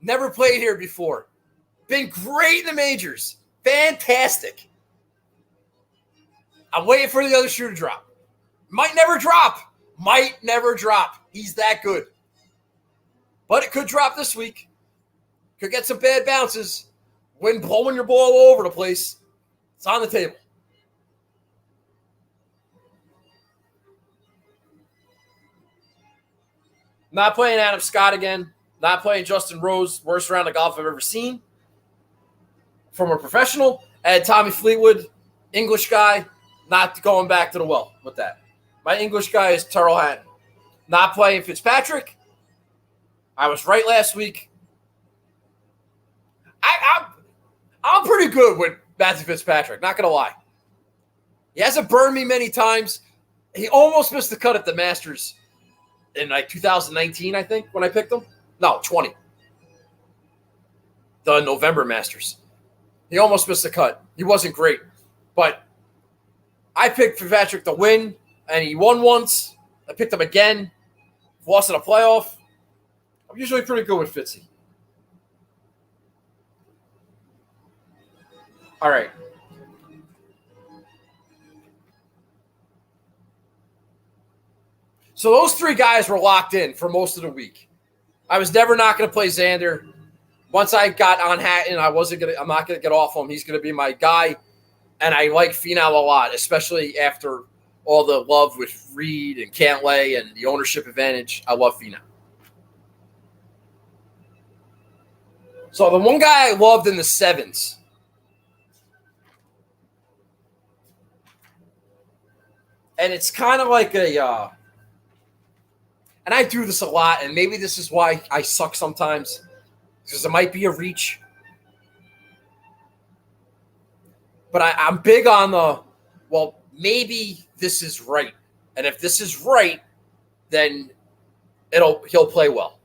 Never played here before. Been great in the majors. Fantastic. I'm waiting for the other shoe to drop. Might never drop. He's that good. But it could drop this week. Could get some bad bounces. Wind blowing your ball all over the place. It's on the table. Not playing Adam Scott again. Not playing Justin Rose. Worst round of golf I've ever seen from a professional. And Tommy Fleetwood, English guy, not going back to the well with that. My English guy is Tyrrell Hatton. Not playing Fitzpatrick. I was right last week. I'm pretty good with Matthew Fitzpatrick, not going to lie. He hasn't burned me many times. He almost missed the cut at the Masters in like 2019, I think, when I picked him. No, 20. The November Masters. He almost missed the cut. He wasn't great. But I picked Fitzpatrick to win, and he won once. I picked him again. Lost in a playoff. I'm usually pretty good with Fitzy. All right. So those 3 guys were locked in for most of the week. I was never not going to play Xander. Once I got on Hatton, I'm not going to get off him. He's going to be my guy. And I like Finau a lot, especially after all the love with Reed and Cantlay and the ownership advantage. I love Finau. So the one guy I loved in the 7s. And it's kind of like and I do this a lot, and maybe this is why I suck sometimes, because it might be a reach. But I'm big on maybe this is right. And if this is right, then he'll play well.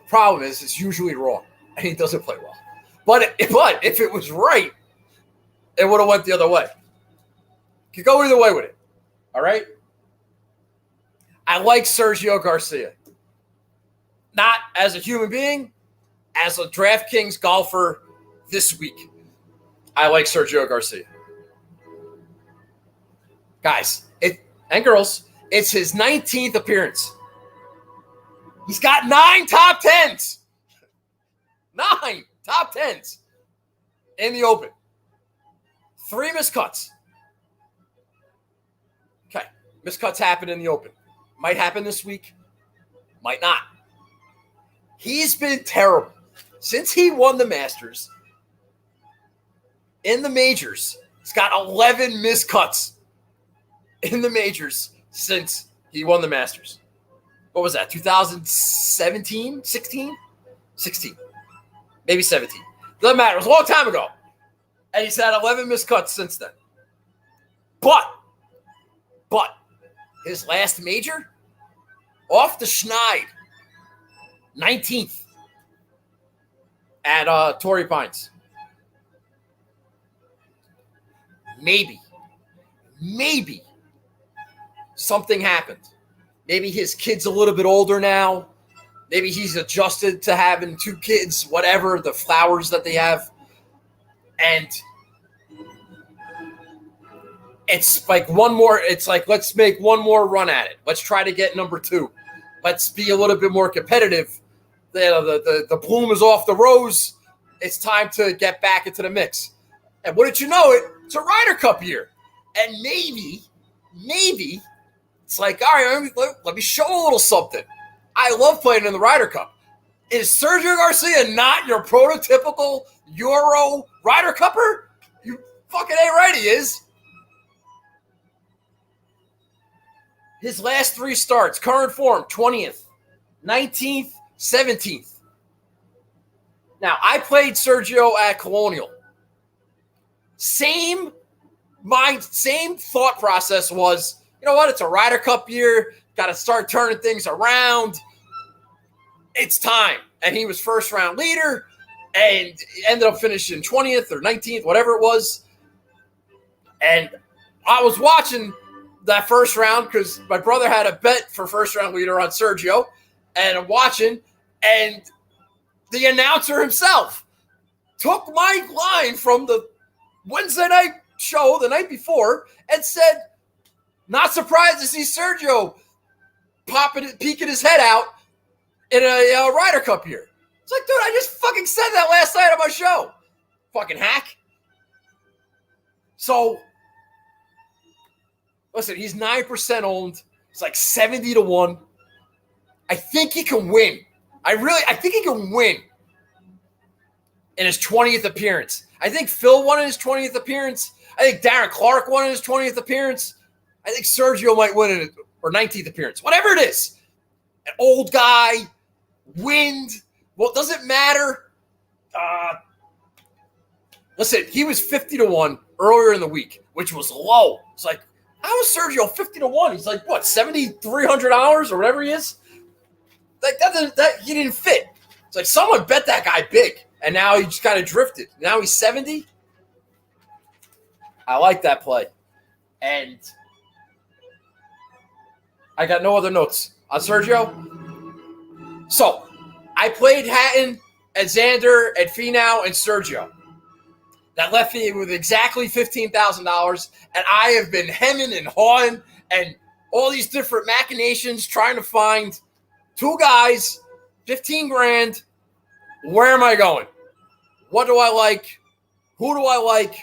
The problem is it's usually wrong, and he doesn't play well. But if it was right, it would have went the other way. Could go either way with it. All right? I like Sergio Garcia. Not as a human being, as a DraftKings golfer this week. I like Sergio Garcia. Guys, and girls, it's his 19th appearance. He's got 9 top 10s. 9 top 10s in the Open. 3 miscuts. Okay, miscuts happen in the Open. Might happen this week. Might not. He's been terrible. Since he won the Masters, in the majors, he's got 11 miscuts in the majors since He won the Masters. What was that, 2017? 16? 16. Maybe 17. Doesn't matter. It was a long time ago. And he's had 11 missed cuts since then. But his last major, off the schneid, 19th at Torrey Pines. Maybe something happened. Maybe his kid's a little bit older now. Maybe he's adjusted to having 2 kids, whatever, the flowers that they have. And it's like let's make one more run at it. Let's try to get number 2. Let's be a little bit more competitive. The bloom is off the rose. It's time to get back into the mix. And wouldn't you know it, it's a Ryder Cup year. And maybe, it's like, all right, let me show a little something. I love playing in the Ryder Cup. Is Sergio Garcia not your prototypical Euro Ryder Cupper? You fucking ain't right, he is. His last 3 starts, current form, 20th, 19th, 17th. Now, I played Sergio at Colonial. Same thought process was, you know what, it's a Ryder Cup year, got to start turning things around. It's time. And he was first round leader and ended up finishing 20th or 19th, whatever it was. And I was watching that first round because my brother had a bet for first round leader on Sergio, and I'm watching, and the announcer himself took my line from the Wednesday night show the night before and said, not surprised to see Sergio peeking his head out in a Ryder Cup year. It's like, dude, I just fucking said that last night on my show. Fucking hack. So, listen, he's 9% owned. It's like 70-1. I think he can win. I think he can win in his 20th appearance. I think Phil won in his 20th appearance. I think Darren Clark won in his 20th appearance. I think Sergio might win in or 19th appearance. Whatever it is. An old guy, wind. Well, does it matter? Listen, he was 50-1 earlier in the week, which was low. It's like, how is Sergio 50-1? He's like, what, $7,300 or whatever he is? Like that he didn't fit. It's like someone bet that guy big, and now he just kind of drifted. Now he's 70. I like that play. And I got no other notes on Sergio. So I played Hatton and Xander and Finau and Sergio. That left me with exactly $15,000, and I have been hemming and hawing and all these different machinations trying to find 2 guys, 15 grand. Where am I going? What do I like? Who do I like?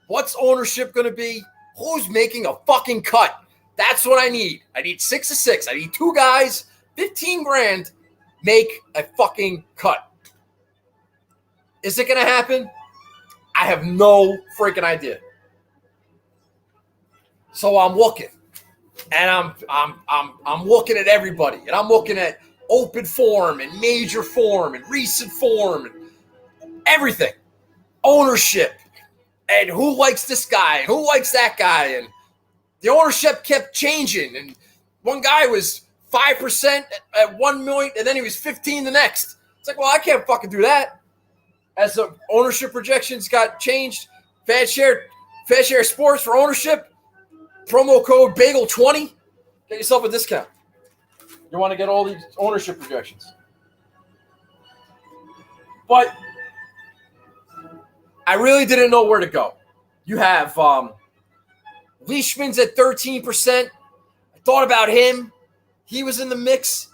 What's ownership going to be? Who's making a fucking cut? That's what I need. I need 6 of 6. I need 2 guys, 15 grand, make a fucking cut. Is it going to happen? I have no freaking idea. So I'm looking, and I'm looking at everybody, and I'm looking at open form and major form and recent form and everything, ownership, and who likes this guy and who likes that guy, and the ownership kept changing, and one guy was 5% at 1 million, and then he was 15 the next. It's like, well, I can't fucking do that. As the ownership projections got changed, Fair Share Sports for ownership, promo code BAGEL20, get yourself a discount. You want to get all these ownership projections. But I really didn't know where to go. You have Leishman's at 13%. I thought about him. He was in the mix.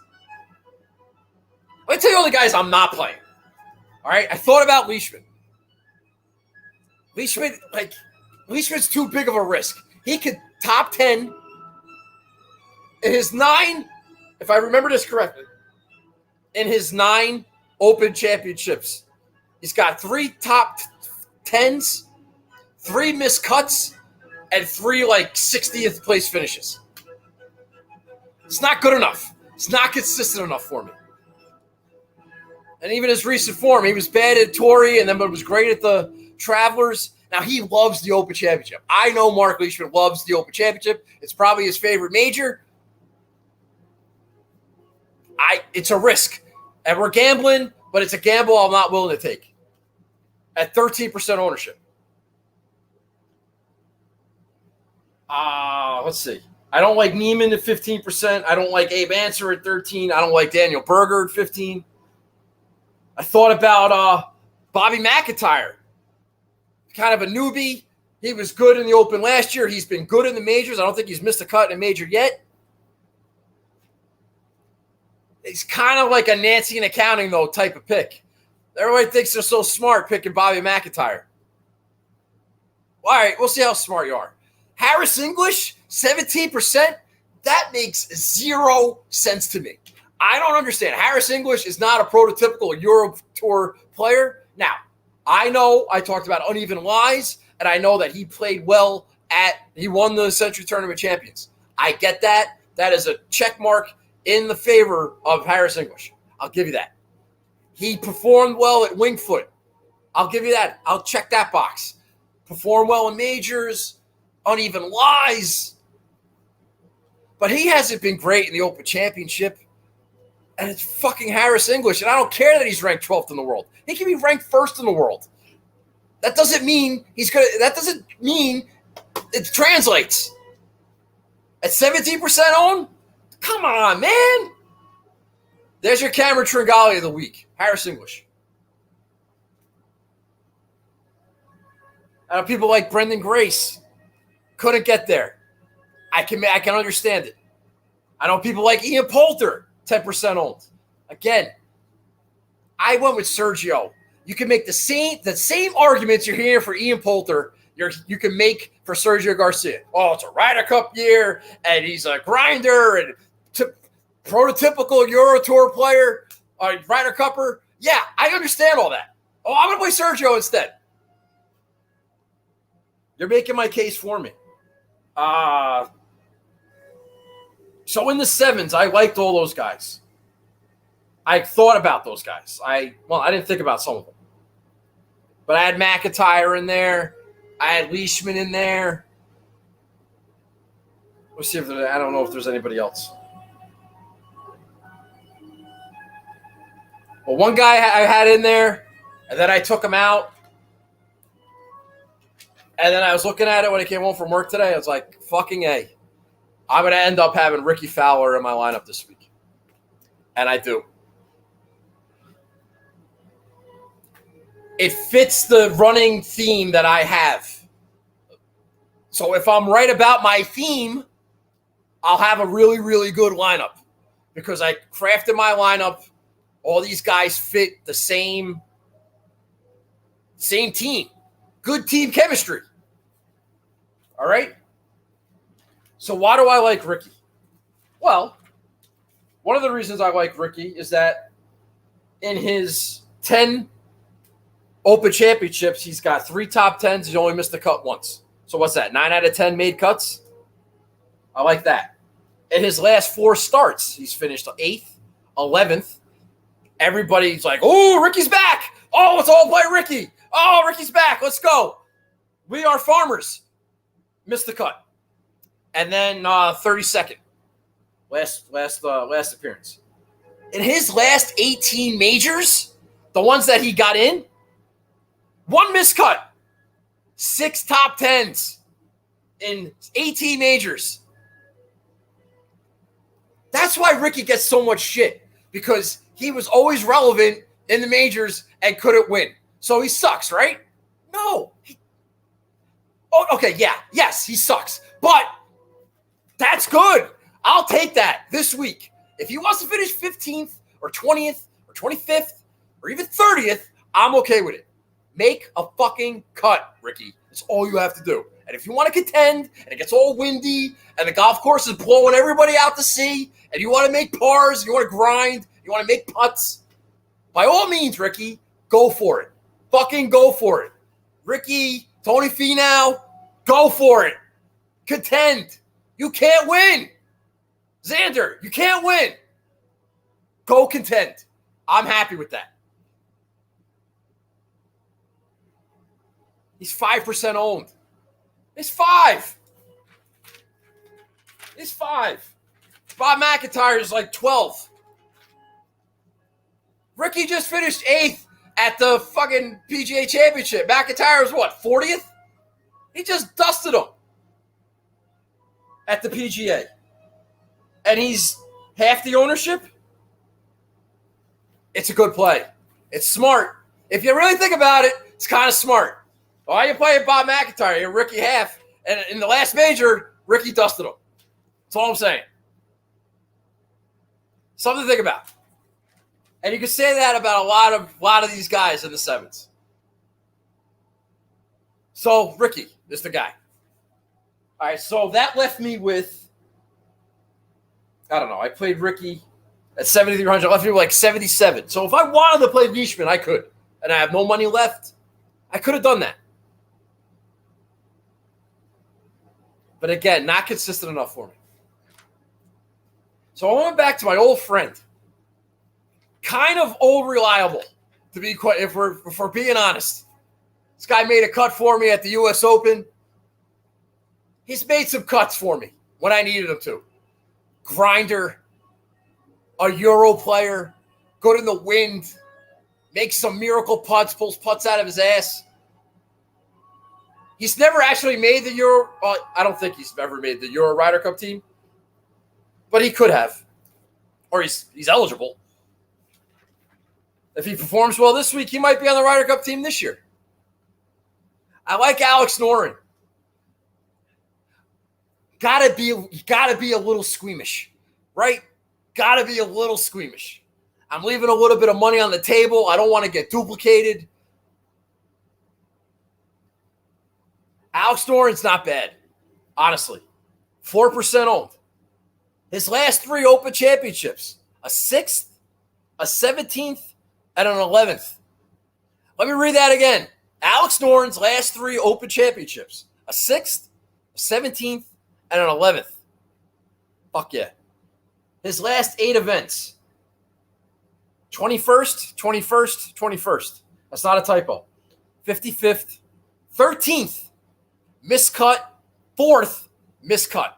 Let me tell you all the guys I'm not playing. All right, I thought about Leishman. Leishman's too big of a risk. He could top 10 in his 9, if I remember this correctly, in his 9 Open Championships. He's got 3 top 10s, 3 missed cuts, and 3 60th place finishes. It's not good enough. It's not consistent enough for me. And even his recent form, he was bad at Torrey and then was great at the Travelers. Now, he loves the Open Championship. I know Mark Leishman loves the Open Championship. It's probably his favorite major. It's a risk. And we're gambling, but it's a gamble I'm not willing to take. At 13% ownership. Let's see. I don't like Neiman at 15%. I don't like Abe Answer at 13%. I don't like Daniel Berger at 15%. I thought about Bobby McIntyre. Kind of a newbie. He was good in the Open last year. He's been good in the majors. I don't think he's missed a cut in a major yet. He's kind of like a Nancy in accounting, though, type of pick. Everybody thinks they're so smart picking Bobby McIntyre. All right, we'll see how smart you are. Harris English, 17%. That makes 0 sense to me. I don't understand. Harris English is not a prototypical Euro Tour player. Now, I know I talked about uneven lies, and I know that he played well he won the Century Tournament Champions. I get that. That is a check mark in the favor of Harris English. I'll give you that. He performed well at Winged Foot. I'll give you that. I'll check that box. Performed well in majors, uneven lies. But he hasn't been great in the Open Championship. And it's fucking Harris English. And I don't care that he's ranked 12th in the world. He can be ranked 1st in the world. That doesn't mean that doesn't mean it translates. At 17% owned? Come on, man. There's your Cameron Tringali of the week. Harris English. I know people like Brendan Grace. Couldn't get there. I can understand it. I know people like Ian Poulter. 10% owned. Again, I went with Sergio. You can make the same arguments you're hearing for Ian Poulter, you can make for Sergio Garcia. Oh, it's a Ryder Cup year, and he's a grinder, and prototypical Euro Tour player, Ryder Cupper. Yeah, I understand all that. Oh, I'm going to play Sergio instead. You're making my case for me. So in the 7s, I liked all those guys. I thought about those guys. I didn't think about some of them. But I had McIntyre in there. I had Leishman in there. Let's see if I don't know if there's anybody else. Well, one guy I had in there, and then I took him out. And then I was looking at it when I came home from work today. I was like, fucking A. I'm going to end up having Ricky Fowler in my lineup this week. And I do. It fits the running theme that I have. So if I'm right about my theme, I'll have a really, really good lineup. Because I crafted my lineup. All these guys fit the same team. Good team chemistry. All right? So why do I like Ricky? Well, one of the reasons I like Ricky is that in his 10 Open Championships, he's got 3 top 10s. He's only missed the cut once. So what's that? 9 out of 10 made cuts? I like that. In his last 4 starts, he's finished 8th, 11th. Everybody's like, oh, Ricky's back. Oh, let's all play Ricky. Oh, Ricky's back. Let's go. We are farmers. Missed the cut. And then 32nd, last appearance. In his last 18 majors, the ones that he got in, 1 miscut, 6 top 10s in 18 majors. That's why Ricky gets so much shit, because he was always relevant in the majors and couldn't win. So he sucks, right? No. Okay, yeah. Yes, he sucks. But that's good. I'll take that this week. If he wants to finish 15th or 20th or 25th or even 30th, I'm okay with it. Make a fucking cut, Ricky. That's all you have to do. And if you want to contend and it gets all windy and the golf course is blowing everybody out to sea and you want to make pars, you want to grind, you want to make putts, by all means, Ricky, go for it. Fucking go for it. Ricky, Tony Finau, go for it. Contend. You can't win. Xander, you can't win. Go contend. I'm happy with that. He's 5% owned. It's 5. It's 5. Bob McIntyre is like 12. Ricky just finished 8th at the fucking PGA Championship. McIntyre was what, 40th? He just dusted him at the PGA. And he's half the ownership? It's a good play. It's smart. If you really think about it, it's kind of smart. Why are you playing Bob McIntyre? You're Ricky half. And in the last major, Ricky dusted him. That's all I'm saying. Something to think about. And you can say that about a lot of these guys in the 7s. So Ricky is the guy. All right, so that left me with, I don't know, I played Ricky at 7,300. Left me with like 77. So if I wanted to play Leishman, I could. And I have no money left. I could have done that. But again, not consistent enough for me. So I went back to my old friend. Kind of old reliable, to be quite, if we're being honest. This guy made a cut for me at the U.S. Open. He's made some cuts for me when I needed him to. Grinder, a Euro player, good in the wind, makes some miracle putts, pulls putts out of his ass. He's never actually made the Euro. I don't think he's ever made the Euro Ryder Cup team, but he could have, or he's eligible. If he performs well this week, he might be on the Ryder Cup team this year. I like Alex Noren. Gotta be a little squeamish, right? Gotta be a little squeamish. I'm leaving a little bit of money on the table. I don't want to get duplicated. Alex Noren's not bad, honestly. 4% owned. His last 3 Open championships, a 6th, a 17th, and an 11th. Let me read that again. Alex Noren's last 3 Open championships, a 6th, a 17th, and an 11th. Fuck yeah. His last 8 events, 21st, 21st, 21st. That's not a typo. 55th, 13th, miscut, 4th, miscut.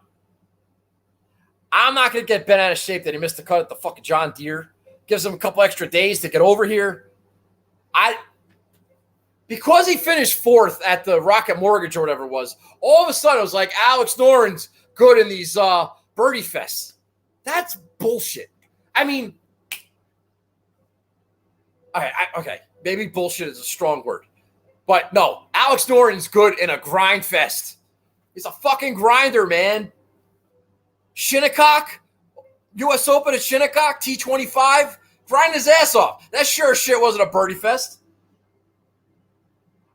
I'm not going to get bent out of shape that he missed the cut at the fucking John Deere. Gives him a couple extra days to get over here. Because he finished 4th at the Rocket Mortgage or whatever it was, all of a sudden it was like Alex Noren's good in these birdie fests. That's bullshit. I mean, okay, maybe bullshit is a strong word. But no, Alex Noren's good in a grind fest. He's a fucking grinder, man. Shinnecock, U.S. Open at Shinnecock, T25, grind his ass off. That sure as shit wasn't a birdie fest.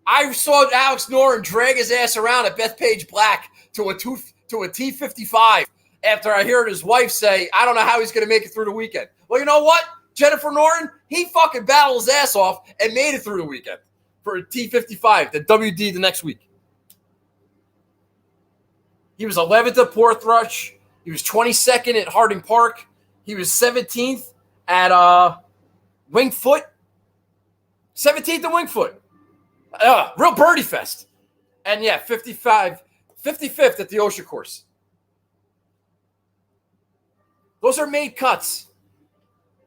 I saw Alex Noren drag his ass around at Bethpage Black to a T55 after I heard his wife say, I don't know how he's going to make it through the weekend. Well, you know what? Jennifer Noren, he fucking battled his ass off and made it through the weekend for a T55, the WD the next week. He was 11th at Portrush. He was 22nd at Harding Park. He was 17th at Winged Foot. 17th at Winged Foot. Real birdie fest. And yeah, 55th at the Ocean Course. Those are made cuts.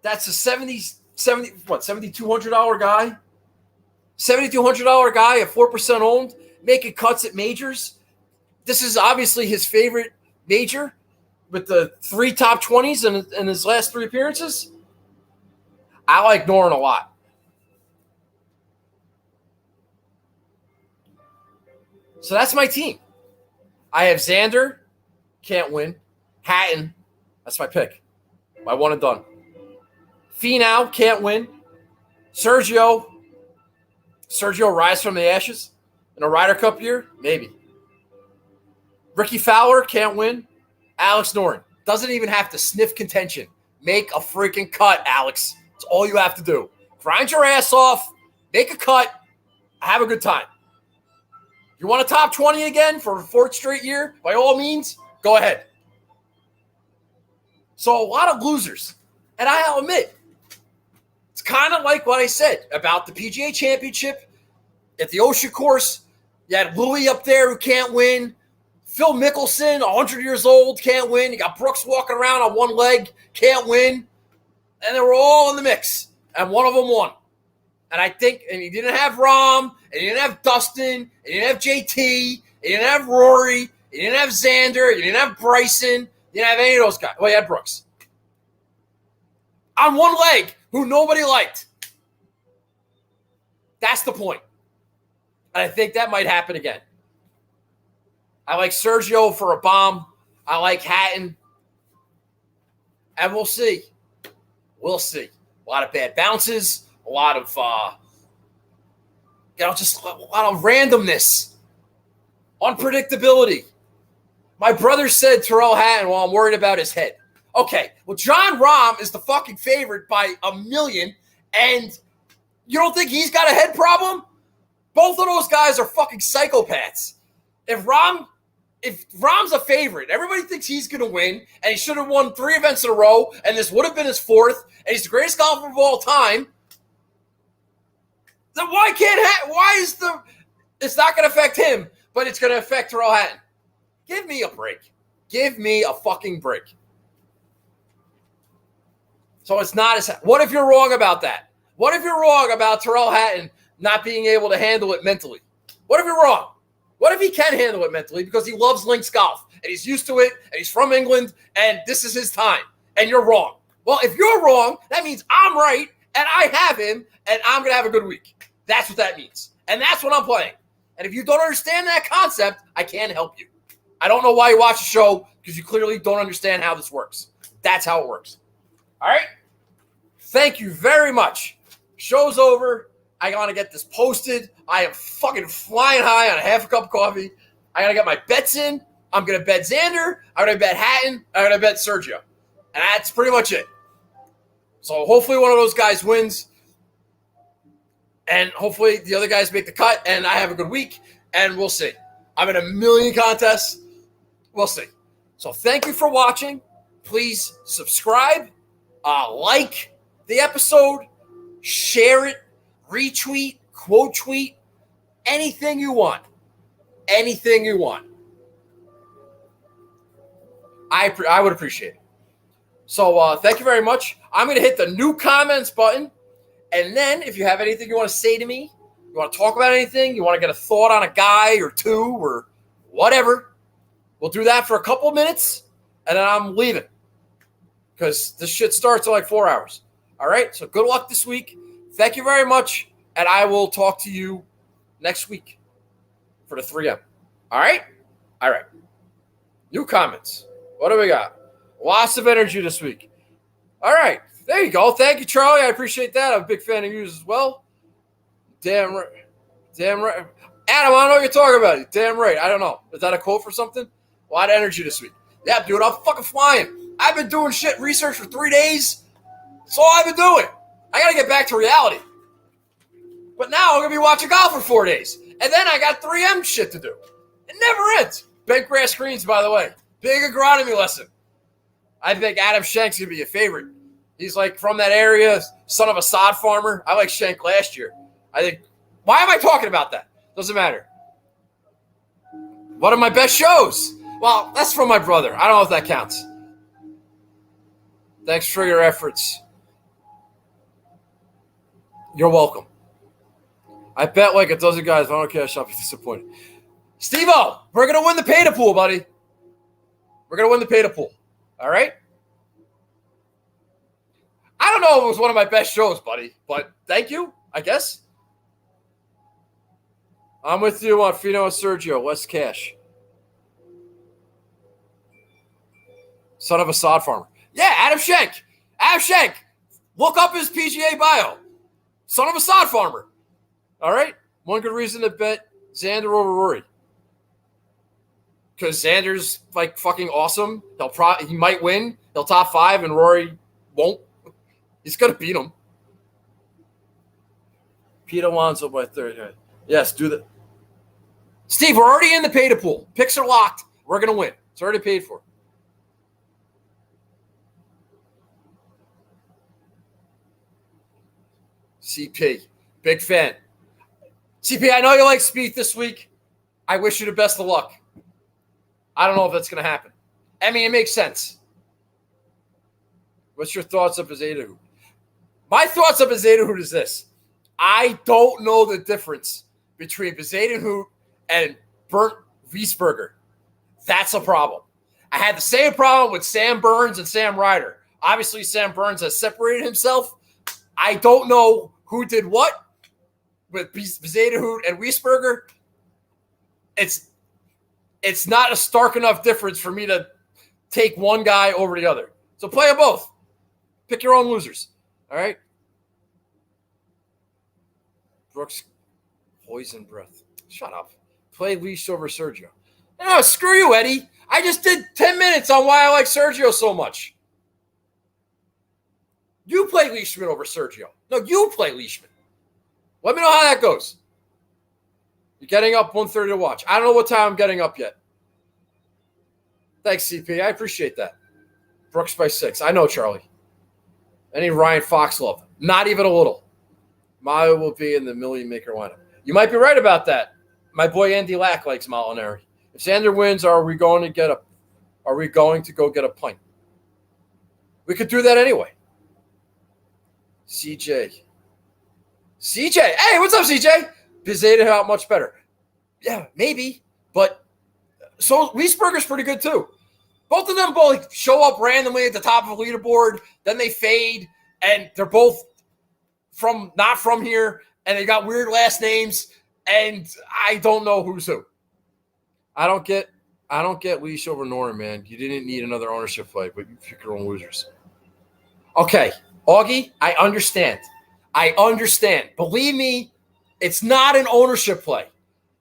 That's a $7,200 guy? $7,200 guy at 4% owned, making cuts at majors. This is obviously his favorite major with the 3 top 20s in his last 3 appearances. I like Noren a lot. So that's my team. I have Xander, can't win. Hatton, that's my pick. My one and done. Finau, can't win. Sergio rise from the ashes in a Ryder Cup year? Maybe. Ricky Fowler, can't win. Alex Noren, doesn't even have to sniff contention. Make a freaking cut, Alex. That's all you have to do. Grind your ass off, make a cut, have a good time. You want a top 20 again for a 4th straight year? By all means, go ahead. So a lot of losers. And I'll admit, it's kind of like what I said about the PGA Championship at the Ocean Course. You had Louis up there who can't win. Phil Mickelson, 100 years old, can't win. You got Brooks walking around on one leg, can't win. And they were all in the mix. And one of them won. And I think, and you didn't have Rahm, and you didn't have Dustin, and you didn't have JT, and you didn't have Rory, and you didn't have Xander, you didn't have Bryson, you didn't have any of those guys. Well, you had Brooks. On one leg, who nobody liked. That's the point. And I think that might happen again. I like Sergio for a bomb. I like Hatton. And we'll see. We'll see. A lot of bad bounces. A lot of, just a lot of randomness. Unpredictability. My brother said Tyrrell Hatton, well, I'm worried about his head. Okay, well, Jon Rahm is the fucking favorite by a million, and you don't think he's got a head problem? Both of those guys are fucking psychopaths. If Rahm's a favorite, everybody thinks he's going to win, and he should have won 3 events in a row, and this would have been his 4th, and he's the greatest golfer of all time. Then it's not going to affect him, but it's going to affect Tyrrell Hatton. Give me a break. Give me a fucking break. So it's not as, what if you're wrong about that? What if you're wrong about Tyrrell Hatton not being able to handle it mentally? What if you're wrong? What if he can handle it mentally because he loves links golf and he's used to it and he's from England and this is his time and you're wrong? Well, if you're wrong, that means I'm right and I have him and I'm going to have a good week. That's what that means. And that's what I'm playing. And if you don't understand that concept, I can't help you. I don't know why you watch the show because you clearly don't understand how this works. That's how it works. All right? Thank you very much. Show's over. I got to get this posted. I am fucking flying high on a half a cup of coffee. I got to get my bets in. I'm going to bet Xander. I'm going to bet Hatton. I'm going to bet Sergio. And that's pretty much it. So hopefully one of those guys wins. And hopefully the other guys make the cut. And I have a good week. And we'll see. I'm in a million contests. We'll see. So thank you for watching. Please subscribe. Like the episode. Share it. Retweet. Quote tweet. Anything you want. Anything you want. I would appreciate it. So thank you very much. I'm going to hit the new comments button. And then if you have anything you want to say to me, you want to talk about anything, you want to get a thought on a guy or two or whatever, we'll do that for a couple of minutes. And then I'm leaving. Because this shit starts in like 4 hours. All right? So good luck this week. Thank you very much. And I will talk to you next week for the 3M. All right? All right. New comments. What do we got? Lots of energy this week. All right. There you go. Thank you, Charlie. I appreciate that. I'm a big fan of yours as well. Damn right. Damn right. Adam, I don't know what you're talking about. Damn right. I don't know. Is that a quote for something? A lot of energy this week. Yeah, dude, I'm fucking flying. I've been doing shit research for 3 days. That's all I've been doing. I got to get back to reality. But now I'm going to be watching golf for 4 days. And then I got 3M shit to do. It never ends. Bent grass greens, by the way. Big agronomy lesson. I think Adam Schenk's going to be a favorite. He's like from that area, son of a sod farmer. I like Schenk last year. I think, why am I talking about that? Doesn't matter. One of my best shows. Well, that's from my brother. I don't know if that counts. Thanks for your efforts. You're welcome. I bet like a dozen guys, if I don't cash, I'll be disappointed. Steve-O, we're going to win the pay-to pool, buddy. We're going to win the pay-to pool. All right? I don't know if it was one of my best shows, buddy, but thank you, I guess. I'm with you on Fino and Sergio. Less cash. Son of a sod farmer. Yeah, Adam Schenk. Adam Schenk. Look up his PGA bio. Son of a sod farmer. All right? One good reason to bet Xander over Rory. Because Xander's like fucking awesome. He might win. He'll top 5 and Rory won't. He's going to beat him. Pete Alonso by 3rd. Yes, do that. Steve, we're already in the pay to pool. Picks are locked. We're going to win. It's already paid for. CP, big fan. CP, I know you like Spieth this week. I wish you the best of luck. I don't know if that's going to happen. I mean, it makes sense. What's your thoughts of Bezadehout? My thoughts of Bezadehout is this. I don't know the difference between Bezadehout and Bernd Wiesberger. That's a problem. I had the same problem with Sam Burns and Sam Ryder. Obviously, Sam Burns has separated himself. I don't know who did what with Bezadehout and Wiesberger. It's not a stark enough difference for me to take one guy over the other. So play them both. Pick your own losers. All right? Brooks, poison breath. Shut up. Play Leash over Sergio. No, screw you, Eddie. I just did 10 minutes on why I like Sergio so much. You play Leishman over Sergio. No, you play Leishman. Let me know how that goes. You're getting up 1:30 to watch. I don't know what time I'm getting up yet. Thanks, CP. I appreciate that. Brooks by 6. I know, Charlie. Any Ryan Fox love? Not even a little. Mayo will be in the Million Maker lineup. You might be right about that. My boy Andy Lack likes Molinari. If Xander wins, are we going to go get a pint? We could do that anyway. CJ. Hey, what's up, CJ? Bezadehout much better. Yeah, maybe. But so Wiesberger's pretty good too. Both of them both show up randomly at the top of a leaderboard, then they fade, and they're both not from here, and they got weird last names, and I don't know who's who. I don't get Leash over Noren, man. You didn't need another ownership play, but you pick your own losers. Okay, Augie, I understand. Believe me, it's not an ownership play.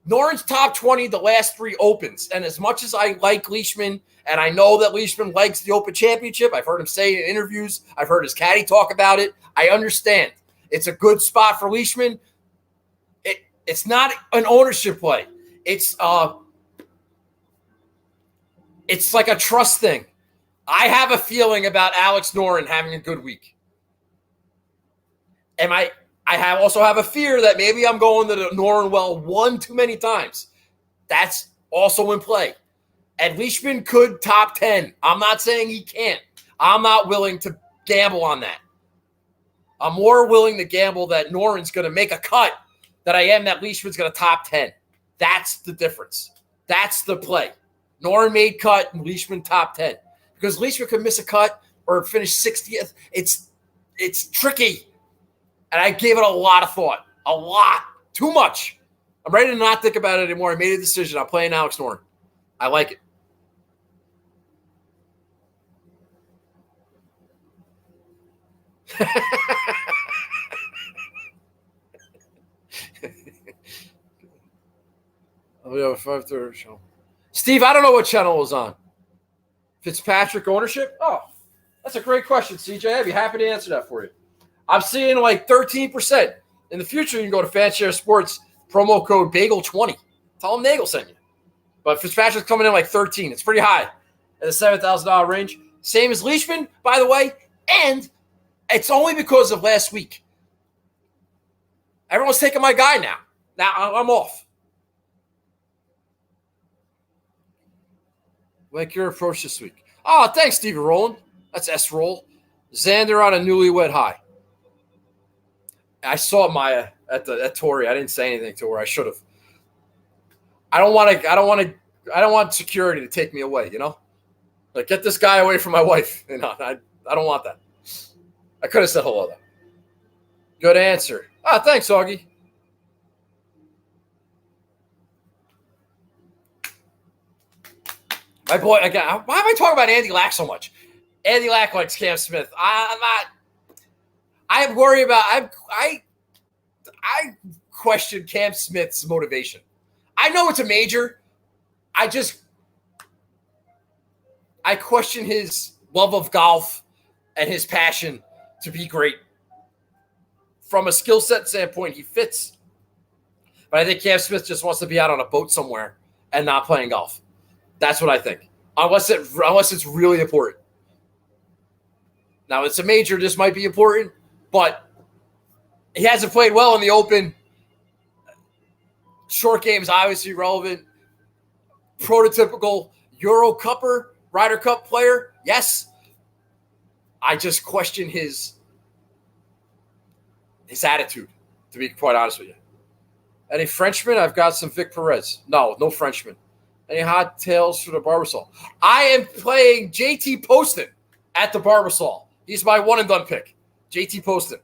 Noren's top 20 the last 3 opens, and as much as I like Leishman, and I know that Leishman likes the Open Championship, I've heard him say it in interviews, I've heard his caddy talk about it, I understand. It's a good spot for Leishman. It's not an ownership play. It's like a trust thing. I have a feeling about Alex Noren having a good week. I also have a fear that maybe I'm going to the Noren well one too many times. That's also in play. And Leishman could top 10. I'm not saying he can't. I'm not willing to gamble on that. I'm more willing to gamble that Noren's going to make a cut than I am that Leishman's going to top 10. That's the difference. That's the play. Noren made cut and Leishman top 10. Because Leishman could miss a cut or finish 60th. It's tricky. And I gave it a lot of thought. A lot. Too much. I'm ready to not think about it anymore. I made a decision. I'm playing Alex Noren. I like it. We have a 5:30 show. Steve, I don't know what channel it was on. Fitzpatrick ownership? Oh, that's a great question, CJ. I'd be happy to answer that for you. I'm seeing like 13%. In the future, you can go to Fanshare Sports, promo code BAGEL20. Tell them Nagel sent you. But Fitzpatrick's coming in like 13. It's pretty high at the $7,000 range. Same as Leishman, by the way. And it's only because of last week. Everyone's taking my guy now. Now I'm off. Like your approach this week. Oh, thanks, Stevie Rowland. That's S-Roll. Xander on a newlywed high. I saw Maya at Tori. I didn't say anything to her. I should have. I don't want security to take me away, you know? Like, get this guy away from my wife. You know, I don't want that. I could have said hello, though. Good answer. Thanks, Augie. My boy, again, why am I talking about Andy Lack so much? Andy Lack likes Cam Smith. I'm not. I worry about. I question Cam Smith's motivation. I know it's a major. I question his love of golf and his passion to be great. From a skill set standpoint, he fits. But I think Cam Smith just wants to be out on a boat somewhere and not playing golf. That's what I think. Unless it's really important. Now, it's a major. This might be important. But He hasn't played well in the Open. Short game is obviously relevant. Prototypical Euro Cupper, Ryder Cup player. Yes. I just question his attitude, to be quite honest with you. Any Frenchman? I've got some Vic Perez. No Frenchman. Any hot tails for the Barbasol? I am playing JT Poston at the Barbasol. He's my one and done pick. JT Poston.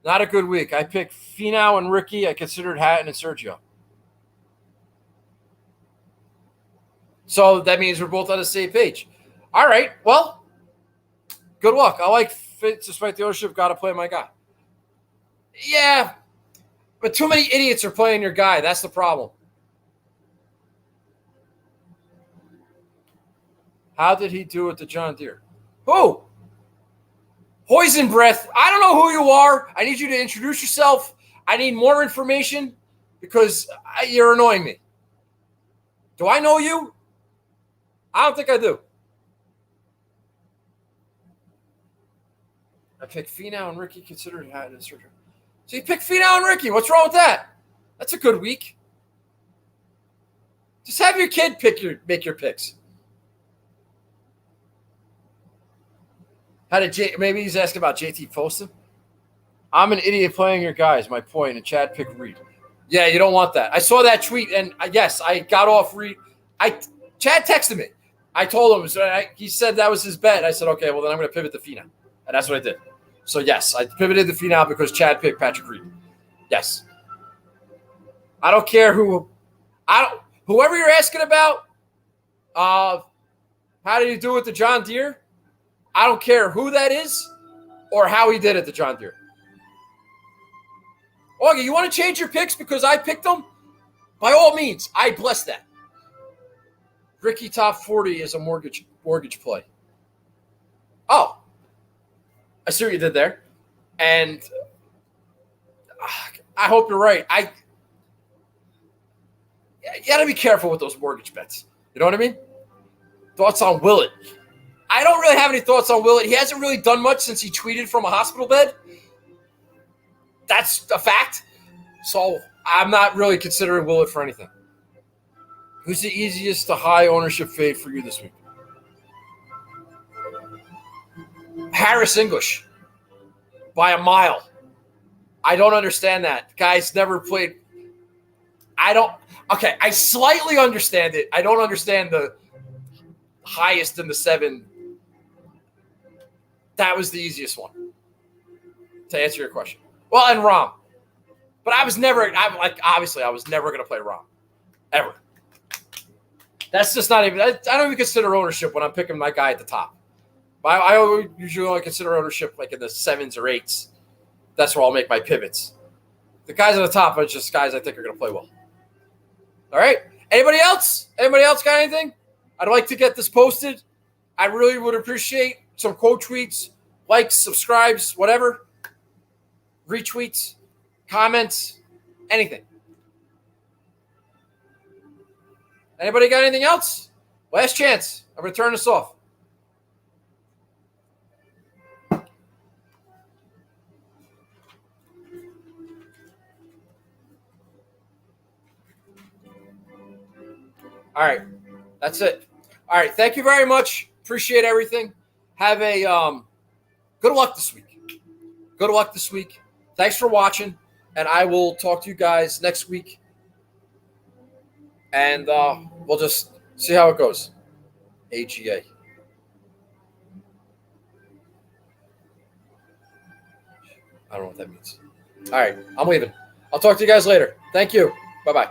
Not a good week. I picked Finau and Ricky. I considered Hatton and Sergio. So that means we're both on the same page. All right. Well, good luck. I like Fitz despite the ownership. Got to play my guy. Yeah, but too many idiots are playing your guy. That's the problem. How did he do with the John Deere? Who? Poison breath. I don't know who you are. I need you to introduce yourself. I need more information because you're annoying me. Do I know you? I don't think I do. I picked Finau and Ricky, considered Hatton and Sergio. So you picked Finau and Ricky. What's wrong with that? That's a good week. Just have your kid make your picks. Maybe he's asking about JT Poston? I'm an idiot playing your guys, my point, and Chad picked Reed. Yeah, you don't want that. I saw that tweet, and yes, I got off Reed. Chad texted me. I told him, he said that was his bet. I said, okay, well, then I'm going to pivot to Finau. And that's what I did. So, yes, I pivoted to Finau because Chad picked Patrick Reed. Yes. I don't care whoever you're asking about, how did he do with the John Deere? I don't care who that is or how he did it to John Deere. Augie, you want to change your picks because I picked them? By all means, I bless that. Ricky top 40 is a mortgage play. Oh, I see what you did there. And I hope you're right. You got to be careful with those mortgage bets. You know what I mean? Thoughts on Willett? I don't really have any thoughts on Willett. He hasn't really done much since he tweeted from a hospital bed. That's a fact. So I'm not really considering Willett for anything. Who's the easiest to high ownership fade for you this week? Harris English. By a mile. I don't understand that. Guy's never played. Okay, I slightly understand it. I don't understand the highest in the 7. That was the easiest one, to answer your question. Well, and Rahm. But I was never going to play Rahm. Ever. That's just not even, I don't even consider ownership when I'm picking my guy at the top. I usually only consider ownership like in the 7s or 8s. That's where I'll make my pivots. The guys at the top are just guys I think are going to play well. All right. Anybody else? Anybody else got anything? I'd like to get this posted. I really would appreciate some quote tweets, likes, subscribes, whatever, retweets, comments, anything. Anybody got anything else? Last chance. I'm going to turn this off. All right. That's it. All right. Thank you very much. Appreciate everything. Have a good luck this week. Good luck this week. Thanks for watching. And I will talk to you guys next week. And we'll just see how it goes. AGA. I don't know what that means. All right. I'm leaving. I'll talk to you guys later. Thank you. Bye-bye.